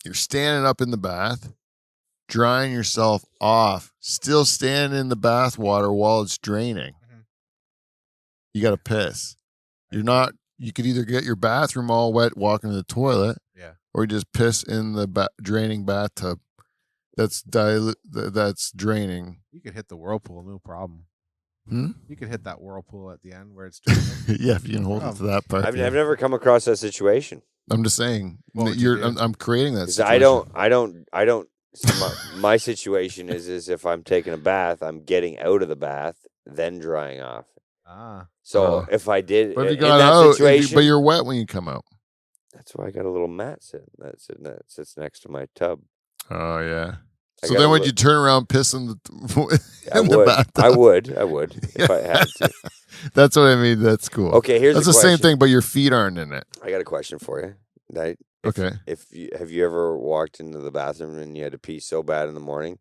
you're standing up in the bath, drying yourself off, still standing in the bath water while it's draining.
Mm-hmm.
You got to piss. You're not. You could either get your bathroom all wet walking to the toilet, or you just piss in the draining bathtub. That's draining.
You could hit the whirlpool, no problem.
Hmm?
You could hit that whirlpool at the end where it's draining.
Yeah, if you can hold it to that part.
I've never come across that situation.
I'm just saying.
Well,
I'm creating that situation.
I don't. So my situation is if I'm taking a bath, I'm getting out of the bath, then drying off. So if I did,
but if you
in
got
that
out,
situation,
but you're wet when you come out.
that's why I got a little mat that sits next to my tub.
Oh yeah.
I
So
got
then
a
when
li-
you turn around, piss in the
I would if I had to.
That's what I mean. That's cool.
Okay,
That's the same thing, but your feet aren't in it.
I got a question for you.
Okay.
Have you ever walked into the bathroom and you had to pee so bad in the morning,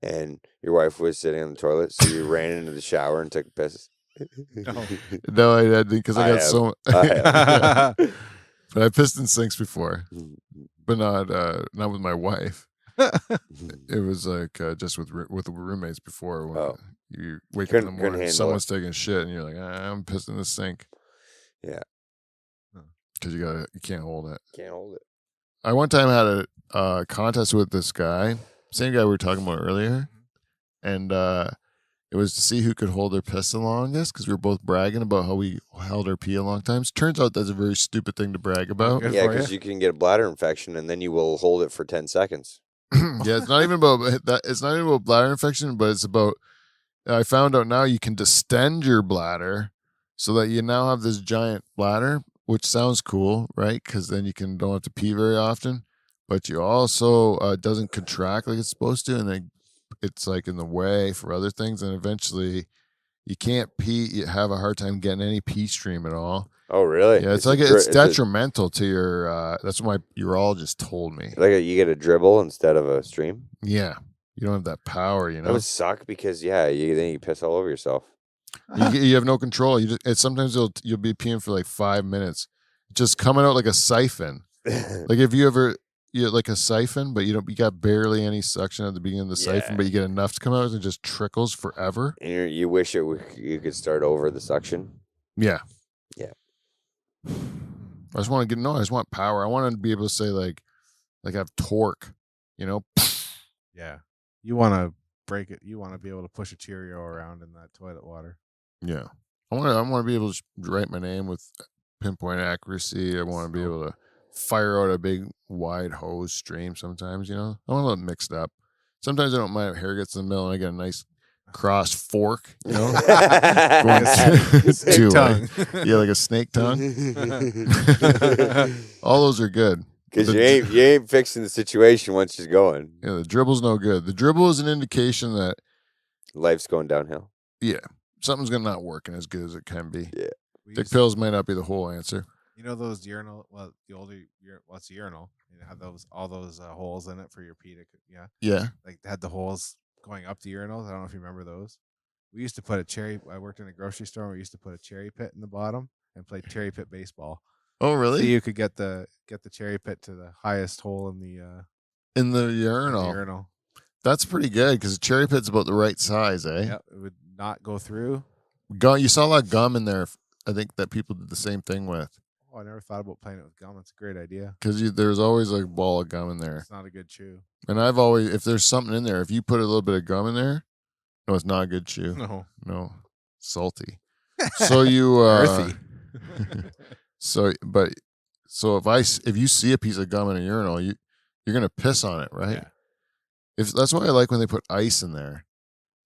and your wife was sitting on the toilet, so you ran into the shower and took a piss?
No, I didn't because I got
have.
so.
I have.
But I pissed in sinks before, but not with my wife. It was like just with roommates before when you wake up in the morning, someone's taking shit, and you're like, I'm pissed in the sink.
Yeah,
because you can't hold it.
Can't hold it.
I one time had a contest with this guy, same guy we were talking about earlier, and it was to see who could hold their piss the longest because we were both bragging about how we held our pee a long time. Turns out that's a very stupid thing to brag about.
Yeah, because you can get a bladder infection and then you will hold it for 10 seconds.
Yeah, it's not even about that. It's not even about bladder infection, but it's about. I found out now you can distend your bladder so that you now have this giant bladder, which sounds cool, right? Because then you don't have to pee very often, but you also doesn't contract like it's supposed to, and then it's like in the way for other things, and eventually you can't pee. You have a hard time getting any pee stream at all.
Oh, really?
Yeah, it's detrimental to your. That's what my urologist told me.
Like you get a dribble instead of a stream.
Yeah, you don't have that power. You know,
that would suck because then you piss all over yourself.
You have no control. Sometimes you'll be peeing for like 5 minutes, just coming out like a siphon. Like if you ever like a siphon, but you got barely any suction at the beginning of the siphon, but you get enough to come out and it just trickles forever.
And you wish you could start over the suction.
Yeah.
Yeah.
I just want to I just want power. I want to be able to say like have torque, you know?
Yeah. You want to break it. You want to be able to push a Cheerio around in that toilet water.
Yeah. I want to be able to write my name with pinpoint accuracy. I want to be able to fire out a big wide hose stream sometimes, you know? I want a little mixed up. Sometimes I don't mind if hair gets in the middle and I get a nice cross fork, you know?
Snake tongue.
Yeah, like a snake tongue. All those are good.
Because you ain't fixing the situation once she's going.
Yeah, the dribble's no good. The dribble is an indication that
life's going downhill.
Yeah. Something's gonna not working as good as it can be.
Yeah.
Dick pills might not be the whole answer.
You know those urinal? Well, the older what's urinal? You have all those holes in it for your pee to
Yeah.
Like they had the holes going up the urinals. I don't know if you remember those. We used to put I worked in a grocery store. And we used to put a cherry pit in the bottom and play cherry pit baseball.
Oh, really?
So you could get the cherry pit to the highest hole in
the urinal. That's pretty good because the cherry pit's about the right size, eh?
Yeah, it would not go through.
You saw a lot of gum in there. I think that people did the same thing with.
Oh, I never thought about playing it with gum. That's a great idea.
Because there's always a ball of gum in there.
It's not a good chew.
And I've always, if there's something in there, if you put a little bit of gum in there, no, it's not a good chew. No, salty. So you
earthy.
So if you see a piece of gum in a urinal, you're gonna piss on it, right?
Yeah.
That's why I like when they put ice in there.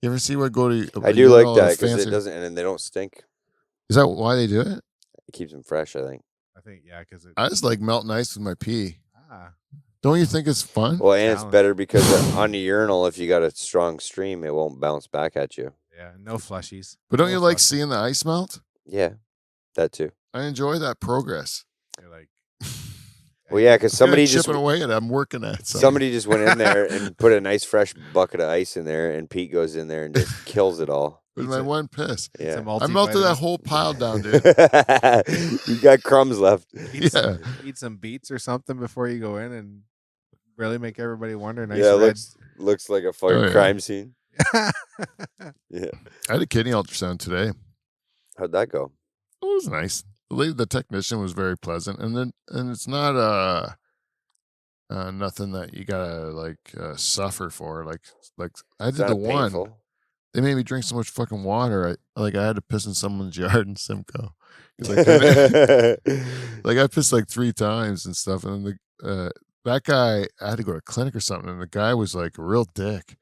You ever see what go to?
I do like that because it doesn't, and they don't stink.
Is that why they do it?
It keeps them fresh, I think.
I think because
I just like melting ice with my pee. Don't you think it's fun?
Well, and it's
Challenge.
better because on the urinal, if you got a strong stream, it won't bounce back at you.
Yeah, no flushies.
But don't
No
you like
flushies.
seeing the ice melt?
Yeah, that too.
I enjoy that progress.
You're like,
Well, yeah, because
Somebody
somebody just
chipping away at it. I'm working at something.
somebody just went in there and put a nice fresh bucket of ice in there, and Pete goes in there and just kills it all.
With my one piss.
Eat some
Yeah,
I melted that
multivitamin.
whole pile down, dude.
you got crumbs left.
Eat some beets or something before you go in and really make everybody wonder. Nice
Yeah,
red.
looks like a fucking
yeah.
crime scene. Yeah,
I had a kidney ultrasound today.
how'd that go?
It was nice. The technician was very pleasant, and it's not nothing that you gotta suffer for. Like I
It's
did the
not
one.
painful.
They made me drink so much fucking water. I had to piss in someone's yard in Simcoe. 'Cause I couldn't- like I pissed like 3 times and stuff, and then that guy, I had to go to a clinic or something, and the guy was like a real dick,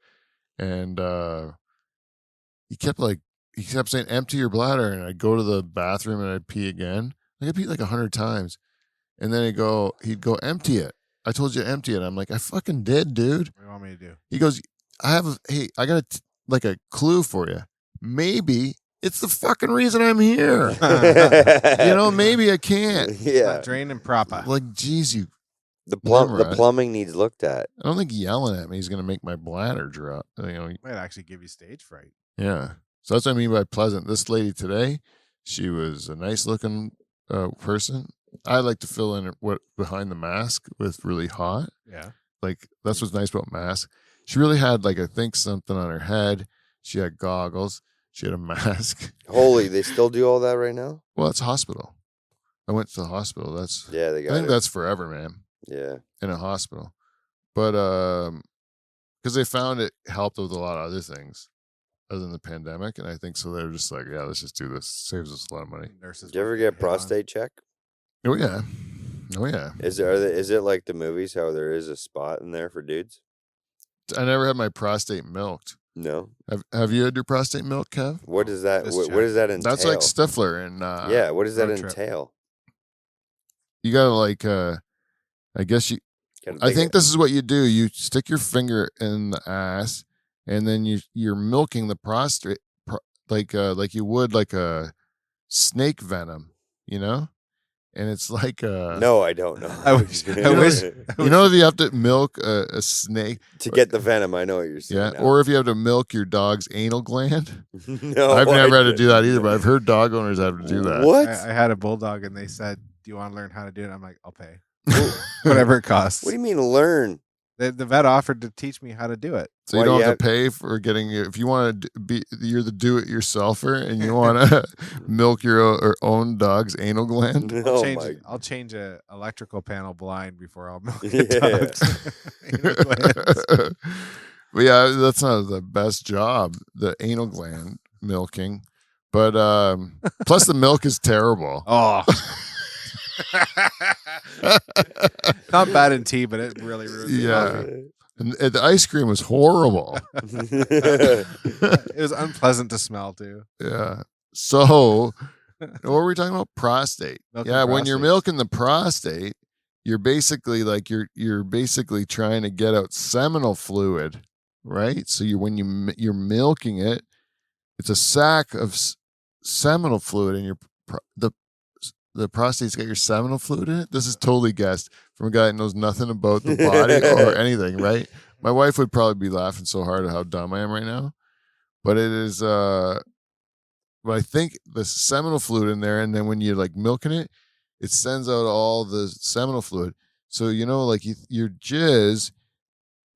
and he kept saying empty your bladder, and I'd go to the bathroom and I'd pee again. Like I peed like 100 times, and then he'd go empty it. I told you to empty it. I'm like, I fucking did, dude.
What do you want me to do?
He goes, I got a clue for you. Maybe it's the fucking reason I'm here. Maybe I can't.
Yeah,
Draining proper.
Like, geez, you.
the
Right.
plumbing needs looked at.
I don't think yelling at me is going to make my bladder drop.
Might actually give you stage fright.
Yeah. So that's what I mean by pleasant. This lady today, she was a nice looking person. I like to fill in what behind the mask with really hot.
Yeah.
Like that's what's nice about mask. She really had I think something on her head. She had goggles. She had a mask.
Holy, they still do all that right now?
Well, it's hospital. I went to the hospital. That's
Yeah, they
I
got
think
it.
that's forever, man.
Yeah.
In a hospital. But because they found it helped with a lot of other things other than the pandemic, and I think so. They were just like, yeah, let's just do this. Saves us a lot of money.
Nurses.
Did you ever
working
get
hit on.
prostate check?
Oh yeah, oh yeah.
Is it like the movies how there is a spot in there for dudes?
I never had my prostate milked.
No.
Have you had your prostate milked, Kev?
What does that?
Just
What
check.
does that entail?
That's like Stifler, and
yeah. What does that
road trip.
entail?
you gotta I guess you.
Gotta
I
dig
think
it.
this is what you do. You stick your finger in the ass, and then you're milking the prostate like you would like a snake venom, And it's like
No, I don't know.
I wish- I wish-
if you have to milk a snake,
to get the venom. I know what you're saying.
yeah,
now.
or if you have to milk your dog's anal gland.
no,
I've
I
never had to do that
didn't.
either, but I've heard dog owners have to do that.
What?
I had a bulldog and they said, "Do you want to learn how to do it?" I'm like, "I'll pay whatever it costs."
What do you mean learn?
The vet offered to teach me how to do it.
So you
Why
don't
do you
have to pay for getting it. If you want to you're the do-it-yourselfer and you want to milk your own dog's anal gland.
Oh
I'll change a electrical panel blind before I'll milk
Yeah.
a dog's anal glands.
But yeah, that's not the best job, the anal gland milking. But plus the milk is terrible.
Oh. Not bad in tea, but it really ruins the
Yeah.
coffee.
And the ice cream was horrible.
It was unpleasant to smell too.
Yeah. So what were we talking about? Prostate.
Milking
Yeah, when you're
prostate.
milking the prostate, you're basically you're basically trying to get out seminal fluid, right? So when you're milking it, it's a sack of seminal fluid in your the prostate's got your seminal fluid in it. This is totally guessed from a guy that knows nothing about the body or anything, right? My wife would probably be laughing so hard at how dumb I am right now. But it is but I think the seminal fluid in there, and then when you're milking it, it sends out all the seminal fluid. So your jizz,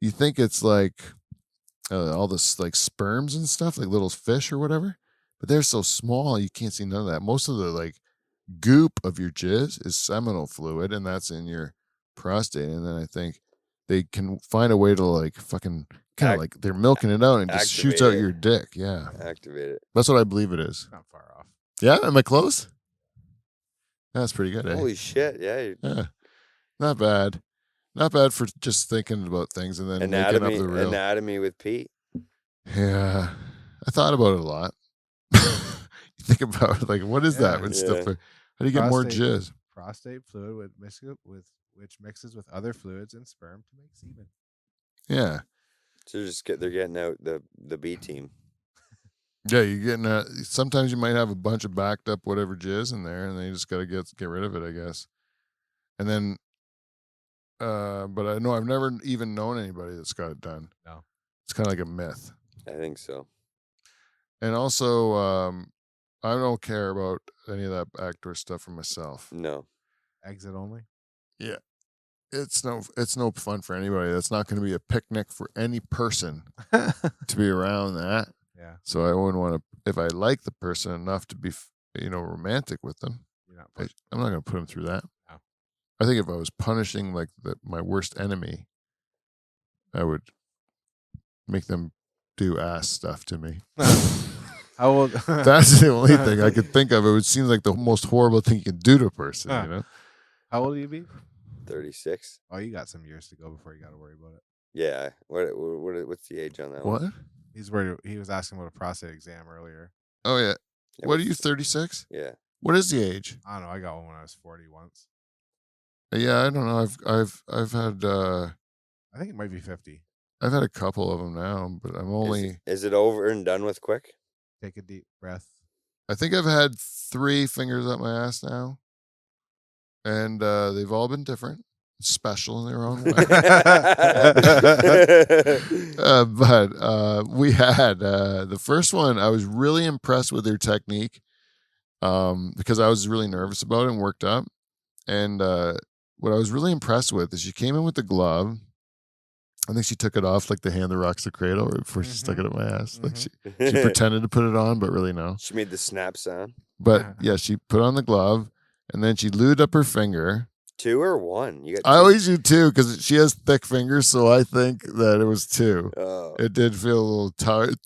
you think it's all this sperms and stuff, like little fish or whatever, but they're so small you can't see none of that. Most of the goop of your jizz is seminal fluid, and that's in your prostate. And then I think they can find a way to fucking kind of they're milking it out and just shoots out
Activate it.
your dick. Yeah,
Activate it.
that's what I believe it is.
Not far off.
Yeah, am I close? That's pretty good.
Holy shit! Yeah.
Yeah, not bad. Not bad for just thinking about things and then making up the real.
Anatomy with Pete.
Yeah, I thought about it a lot. You think about what is that when
Yeah.
Stifler? How do you get more
Prostate.
jizz?
Prostate fluid with which mixes with other fluids and sperm to make semen.
Yeah.
So they're getting out the B team.
Yeah, you're getting sometimes you might have a bunch of backed up whatever jizz in there, and then you just got to get rid of it, I guess. And then, but I know I've never even known anybody that's got it done.
No.
It's kind of like a myth.
I think so.
And also, I don't care about any of that backdoor stuff for myself.
No.
Exit only?
Yeah. It's no fun for anybody. That's not going to be a picnic for any person to be around that.
Yeah.
So I wouldn't want to, if I like the person enough to be, romantic with them, I'm not going to put them through that.
No.
I think if I was punishing like my worst enemy, I would make them do ass stuff to me.
How old?
That's the only thing I could think of. It would seem like the most horrible thing you can do to a person,
How old are you, B?
36.
Oh, you got some years to go before you got to worry about it.
Yeah. What's the age on that
What?
one?
He's worried. He was asking about a prostate exam earlier.
Oh, yeah. What are you, 36?
Yeah.
What is the age?
I don't know. I got one when I was 40 once.
Yeah, I don't know. I've had
I think it might be 50.
I've had a couple of them now, but I'm only.
Is it over and done with quick?
Take a deep breath.
I think I've had 3 fingers up my ass now, and they've all been different, special in their own way. But we had the first one. I was really impressed with their technique because I was really nervous about it and worked up. And what I was really impressed with is she came in with the glove. I think she took it off like the hand that rocks the cradle right before she stuck it up my ass. Like she pretended to put it on, but really no.
She made the snap sound.
But yeah, she put on the glove and then she lubed up her finger. 2
or 1? You got 2?
I always do 2 because she has thick fingers, so I think that it was 2.
Oh.
It did feel a little tight,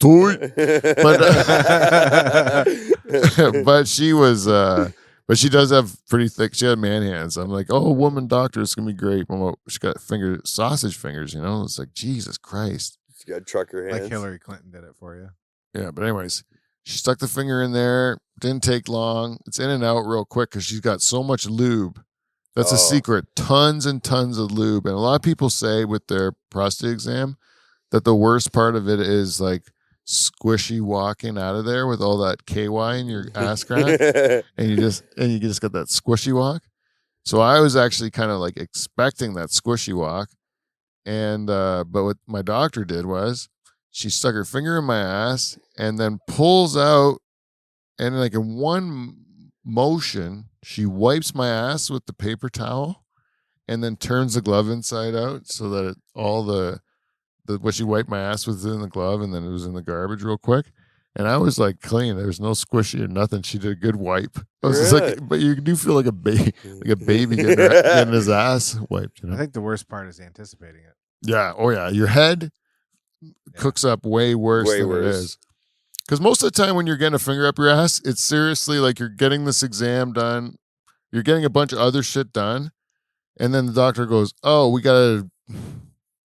but she was. But she does have pretty thick. She had man hands. I'm like, oh, woman doctor, it's gonna be great. She got sausage fingers. It's like Jesus Christ.
She's got trucker hands.
Like Hillary Clinton did it for you.
Yeah, but anyways, she stuck the finger in there. Didn't take long. It's in and out real quick because she's got so much lube. That's a secret. Tons and tons of lube. And a lot of people say with their prostate exam that the worst part of it is like squishy walking out of there with all that KY in your ass crack, and you just got that squishy walk. So I was actually kind of like expecting that squishy walk, and but what my doctor did was she stuck her finger in my ass and then pulls out, and like in one motion she wipes my ass with the paper towel, and then turns the glove inside out so that all the what she wiped my ass with in the glove, and then it was in the garbage real quick. And I was like clean. There was no squishy or nothing. She did a good wipe. I was just like, but you do feel like a baby getting his ass wiped.
I think the worst part is anticipating it.
Yeah. Oh yeah. Your head cooks up way worse than it is. Because most of the time when you're getting a finger up your ass, it's seriously like you're getting this exam done. You're getting a bunch of other shit done. And then the doctor goes, oh, we got to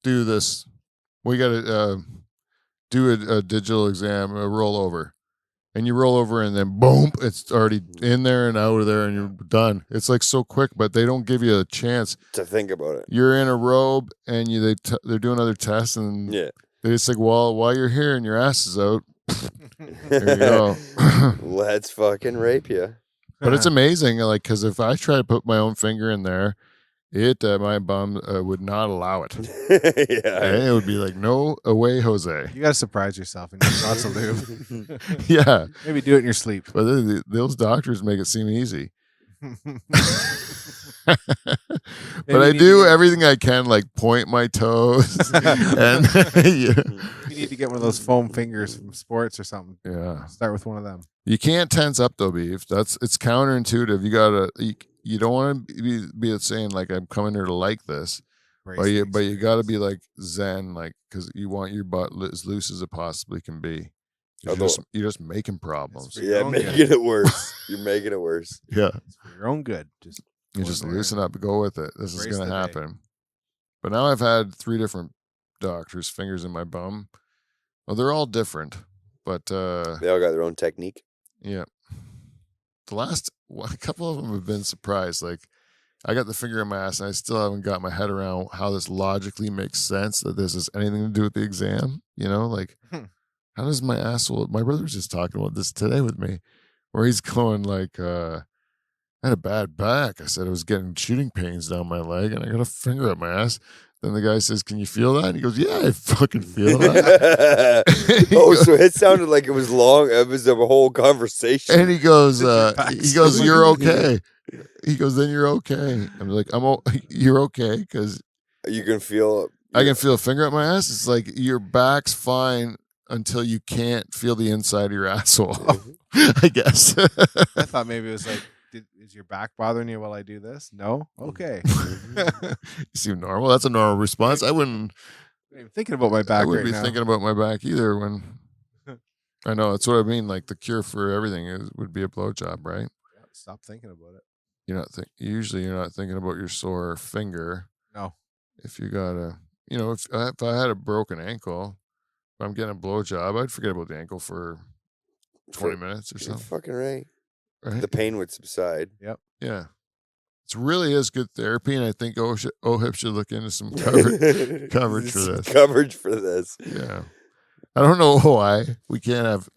do this. We got to do a digital exam, a rollover. And you roll over and then boom, it's already in there and out of there and you're done. It's like so quick, but they don't give you a chance
to think about it.
You're in a robe and they're doing other tests and they just like, well, while you're here and your ass is out, there you go.
Let's fucking rape you.
But it's amazing, like, because if I try to put my own finger in there, my bum would not allow it. And it would be like, no, away, Jose.
You gotta surprise yourself and use lots of lube.
Yeah,
maybe do it in your sleep.
But those doctors make it seem easy. But I do everything I can, like point my toes, and
you need to get one of those foam fingers from sports or something.
Yeah,
start with one of them.
You can't tense up though, beef. It's counterintuitive. You gotta. You don't want to be saying like I'm coming here to like this, but you got to be like zen, like because you want your butt as loose as it possibly can be. You're just making problems.
Yeah, making it worse. You're making it worse.
Yeah,
it's for your own good.
You just loosen up, go with it. This is gonna happen. But now I've had 3 different doctors' fingers in my bum. Well, they're all different, but
they all got their own technique.
Yeah. A couple of them have been surprised. Like I got the finger in my ass, and I still haven't got my head around how this logically makes sense that this has anything to do with the exam. Like how does my asshole? My brother was just talking about this today with me, where he's going like, I had a bad back. I said I was getting shooting pains down my leg, and I got a finger up my ass. Then the guy says, "Can you feel that?" And he goes, "Yeah, I fucking feel that."
So it sounded like it was long. It was a whole conversation.
And he goes,
Did your back
"You're
still
okay." He goes, "Then you're okay." I'm like, "You're okay," because
You can feel.
I can feel a finger up my ass. It's like your back's fine until you can't feel the inside of your asshole. I guess.
I thought maybe it was like, is your back bothering you while I do this? No? Okay.
You seem normal. That's a normal response. I wouldn't.
I'm even thinking about my back
I wouldn't
right
be
now.
thinking about my back either. When I know that's what I mean. Like the cure for everything would be a blowjob, right?
Yeah, stop thinking about it.
Usually you're not thinking about your sore finger.
No.
If you got if I had a broken ankle, if I'm getting a blowjob, I'd forget about the ankle for 20 minutes or
You're
something.
fucking right.
Right?
The pain would subside.
Yep.
Yeah. It really is good therapy, and I think OHIP should look into some coverage for this.
Coverage for this.
Yeah. I don't know why we can't have.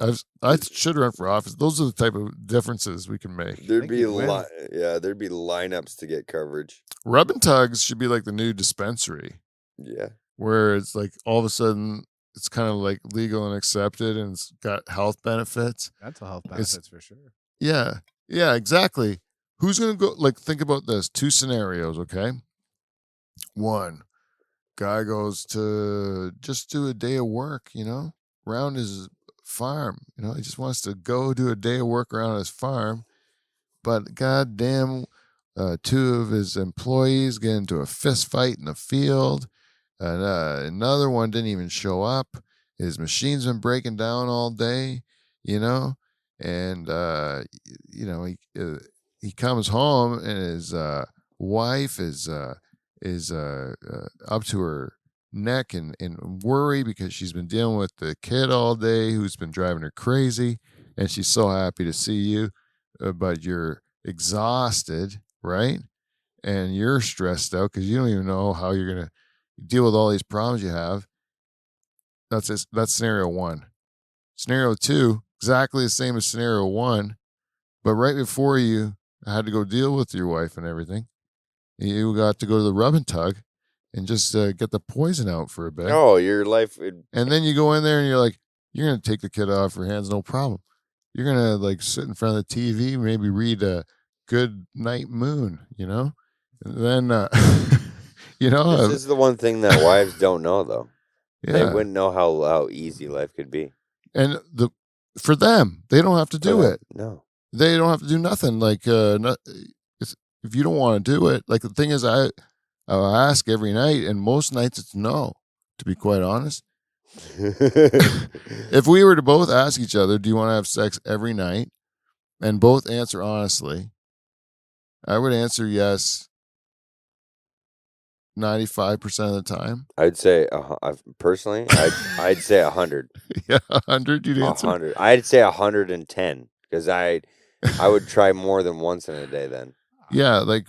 I should run for office. Those are the type of differences we can make.
There'd be
you'd win.
there'd be lineups to get coverage.
Rub and tugs should be like the new dispensary,
Yeah.
where it's like all of a sudden it's kind of like legal and accepted, and it's got health benefits.
Mental health benefits for sure.
Yeah, exactly. Who's gonna go? Like, think about this: 2 scenarios. Okay, one guy goes to just do a day of work, around his farm. He just wants to go do a day of work around his farm, but goddamn, 2 of his employees get into a fist fight in the field, and another one didn't even show up. His machine's been breaking down all day, and he comes home and his wife is up to her neck in worry because she's been dealing with the kid all day who's been driving her crazy, and she's so happy to see you, but you're exhausted, right? And you're stressed out because you don't even know how you're gonna deal with all these problems you have. That's scenario 1. Scenario 2, exactly the same as scenario 1, but right before you had to go deal with your wife and everything, you got to go to the rub and tug and just get the poison out for a bit.
Oh, your life.
And then you go in there and you're like, you're going to take the kid off her hands, no problem. You're going to like sit in front of the TV, maybe read a Good Night Moon, and then,
This is the one thing that wives don't know, though.
yeah.
They wouldn't know how easy life could be.
And for them, they don't have to do it.
No.
They don't have to do nothing. Like, if you don't want to do it, like the thing is, I'll ask every night, and most nights it's no, to be quite honest. If we were to both ask each other, do you want to have sex every night, and both answer honestly, I would answer yes 95% of the time.
I'd say, personally, I'd say 100.
Yeah, 100 you'd answer?
100. I'd say 110 because I would try more than once in a day then.
Yeah, like,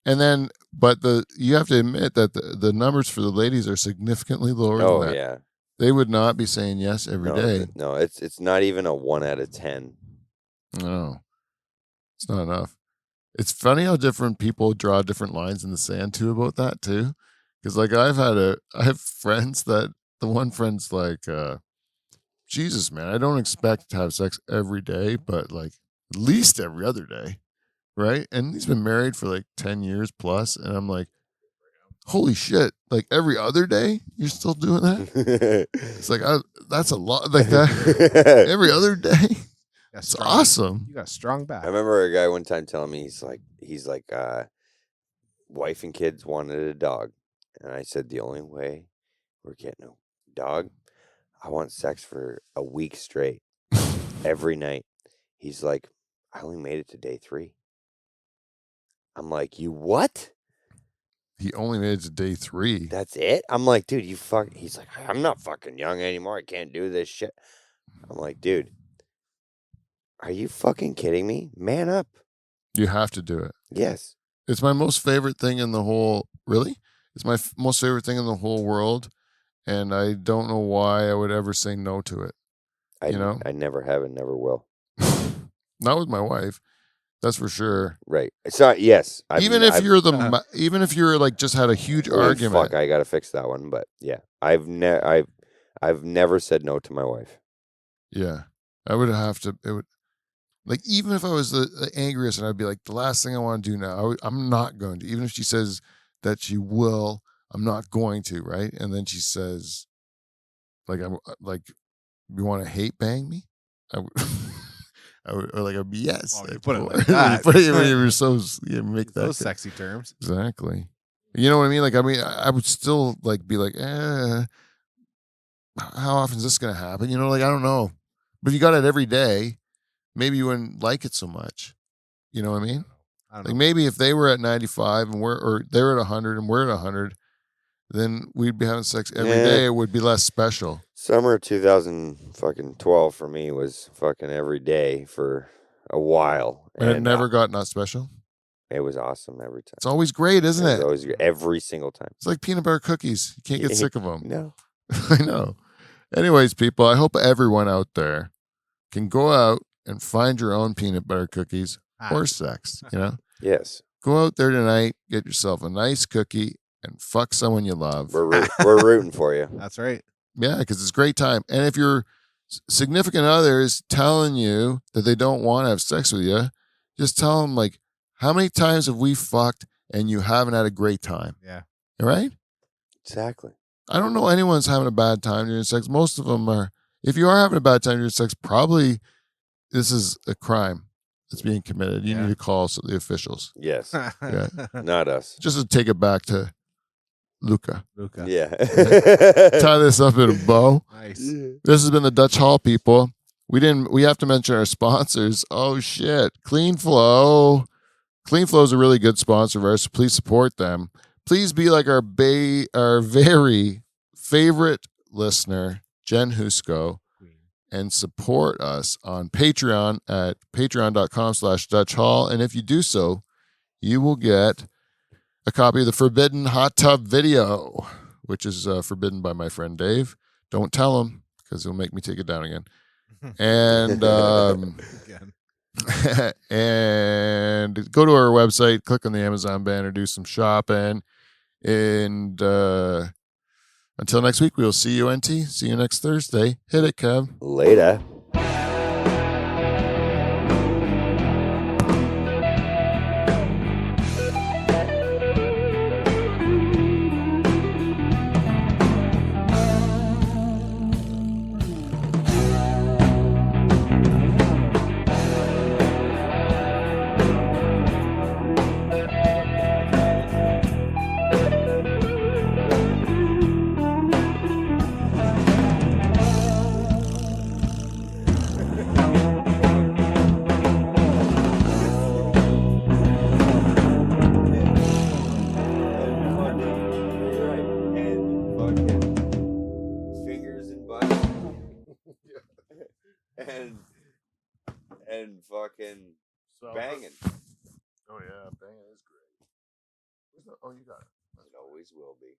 and then, but you have to admit that the numbers for the ladies are significantly lower than that.
Yeah.
They would not be saying yes every day.
No, it's not even a 1 out of 10.
No, it's not enough. It's funny how different people draw different lines in the sand too about that too. Because like I have friends that the one friend's like, Jesus, man, I don't expect to have sex every day, but like at least every other day. Right. And he's been married for like 10 years plus. And I'm like, holy shit. Like every other day, you're still doing that? It's like, that's a lot like that. Every other day. It's awesome.
You got a strong back.
I remember a guy one time telling me, he's like, wife and kids wanted a dog. And I said, the only way we're getting a dog, I want sex for a week straight, every night. He's like, I only made it to day 3. I'm like, you what?
He only made it to day 3.
That's it? I'm like, dude, you fuck. He's like, I'm not fucking young anymore. I can't do this shit. I'm like, dude, are you fucking kidding me? Man up.
You have to do it.
Yes.
It's my most favorite thing in the whole. Really, it's my most favorite thing in the whole world, and I don't know why I would ever say no to it.
I never have and never will.
Not with my wife, that's for sure.
Right. So yes.
Even if you're like just had a huge argument.
Fuck, I gotta fix that one. But yeah, I've never said no to my wife.
Yeah, I would have to. It would like even if I was the angriest, and I'd be like, the last thing I want to do now, I'm not going to. Even if she says that she will, I'm not going to. Right? And then she says, like, I'm like, you want to hate bang me? I would. Or like a yes.
Oh, you put it like that.
You make that
those sexy terms.
Exactly. You know what I mean? Like, I would still like be like, how often is this going to happen? You know, like, I don't know. But if you got it every day, maybe you wouldn't like it so much. You know what I mean?
I don't
Like
know.
maybe if they were at 95 or they're at 100 and we're at 100, then we'd be having sex every day. It would be less special.
Summer of 2012 for me was fucking every day for a while.
And it never got not special?
It was awesome every time.
It's always great, isn't it?
Always every single time.
It's like peanut butter cookies. You can't get sick of them.
No.
I know. Anyways, people, I hope everyone out there can go out and find your own peanut butter cookies or sex, you know?
Yes.
Go out there tonight, get yourself a nice cookie, and fuck someone you love.
We're rooting for you.
That's right.
Yeah, because it's a great time. And if your significant other is telling you that they don't want to have sex with you, just tell them, like, how many times have we fucked and you haven't had a great time?
Yeah.
Right?
Exactly.
I don't know anyone's having a bad time during sex. Most of them are. If you are having a bad time during sex, probably this is a crime that's being committed. You need to call the officials.
Yes.
Yeah.
Not us.
Just to take it back to Luca.
Yeah.
Tie this up in a bow.
Nice.
This has been the Dutch Hall, people. We have to mention our sponsors. Oh shit. Clean Flow. Clean Flow is a really good sponsor of ours, so please support them. Please be like our very favorite listener, Jen Husko, and support us on Patreon at patreon.com/Dutch Hall. And if you do so, you will get a copy of the Forbidden Hot Tub video, which is forbidden by my friend Dave. Don't tell him because he'll make me take it down again. And and go to our website, click on the Amazon banner, do some shopping. And until next week, we will see you, NT. See you next Thursday. Hit it, Kev.
Later. And fucking banging.
Oh yeah, banging is great. Oh, you got it.
It always will be.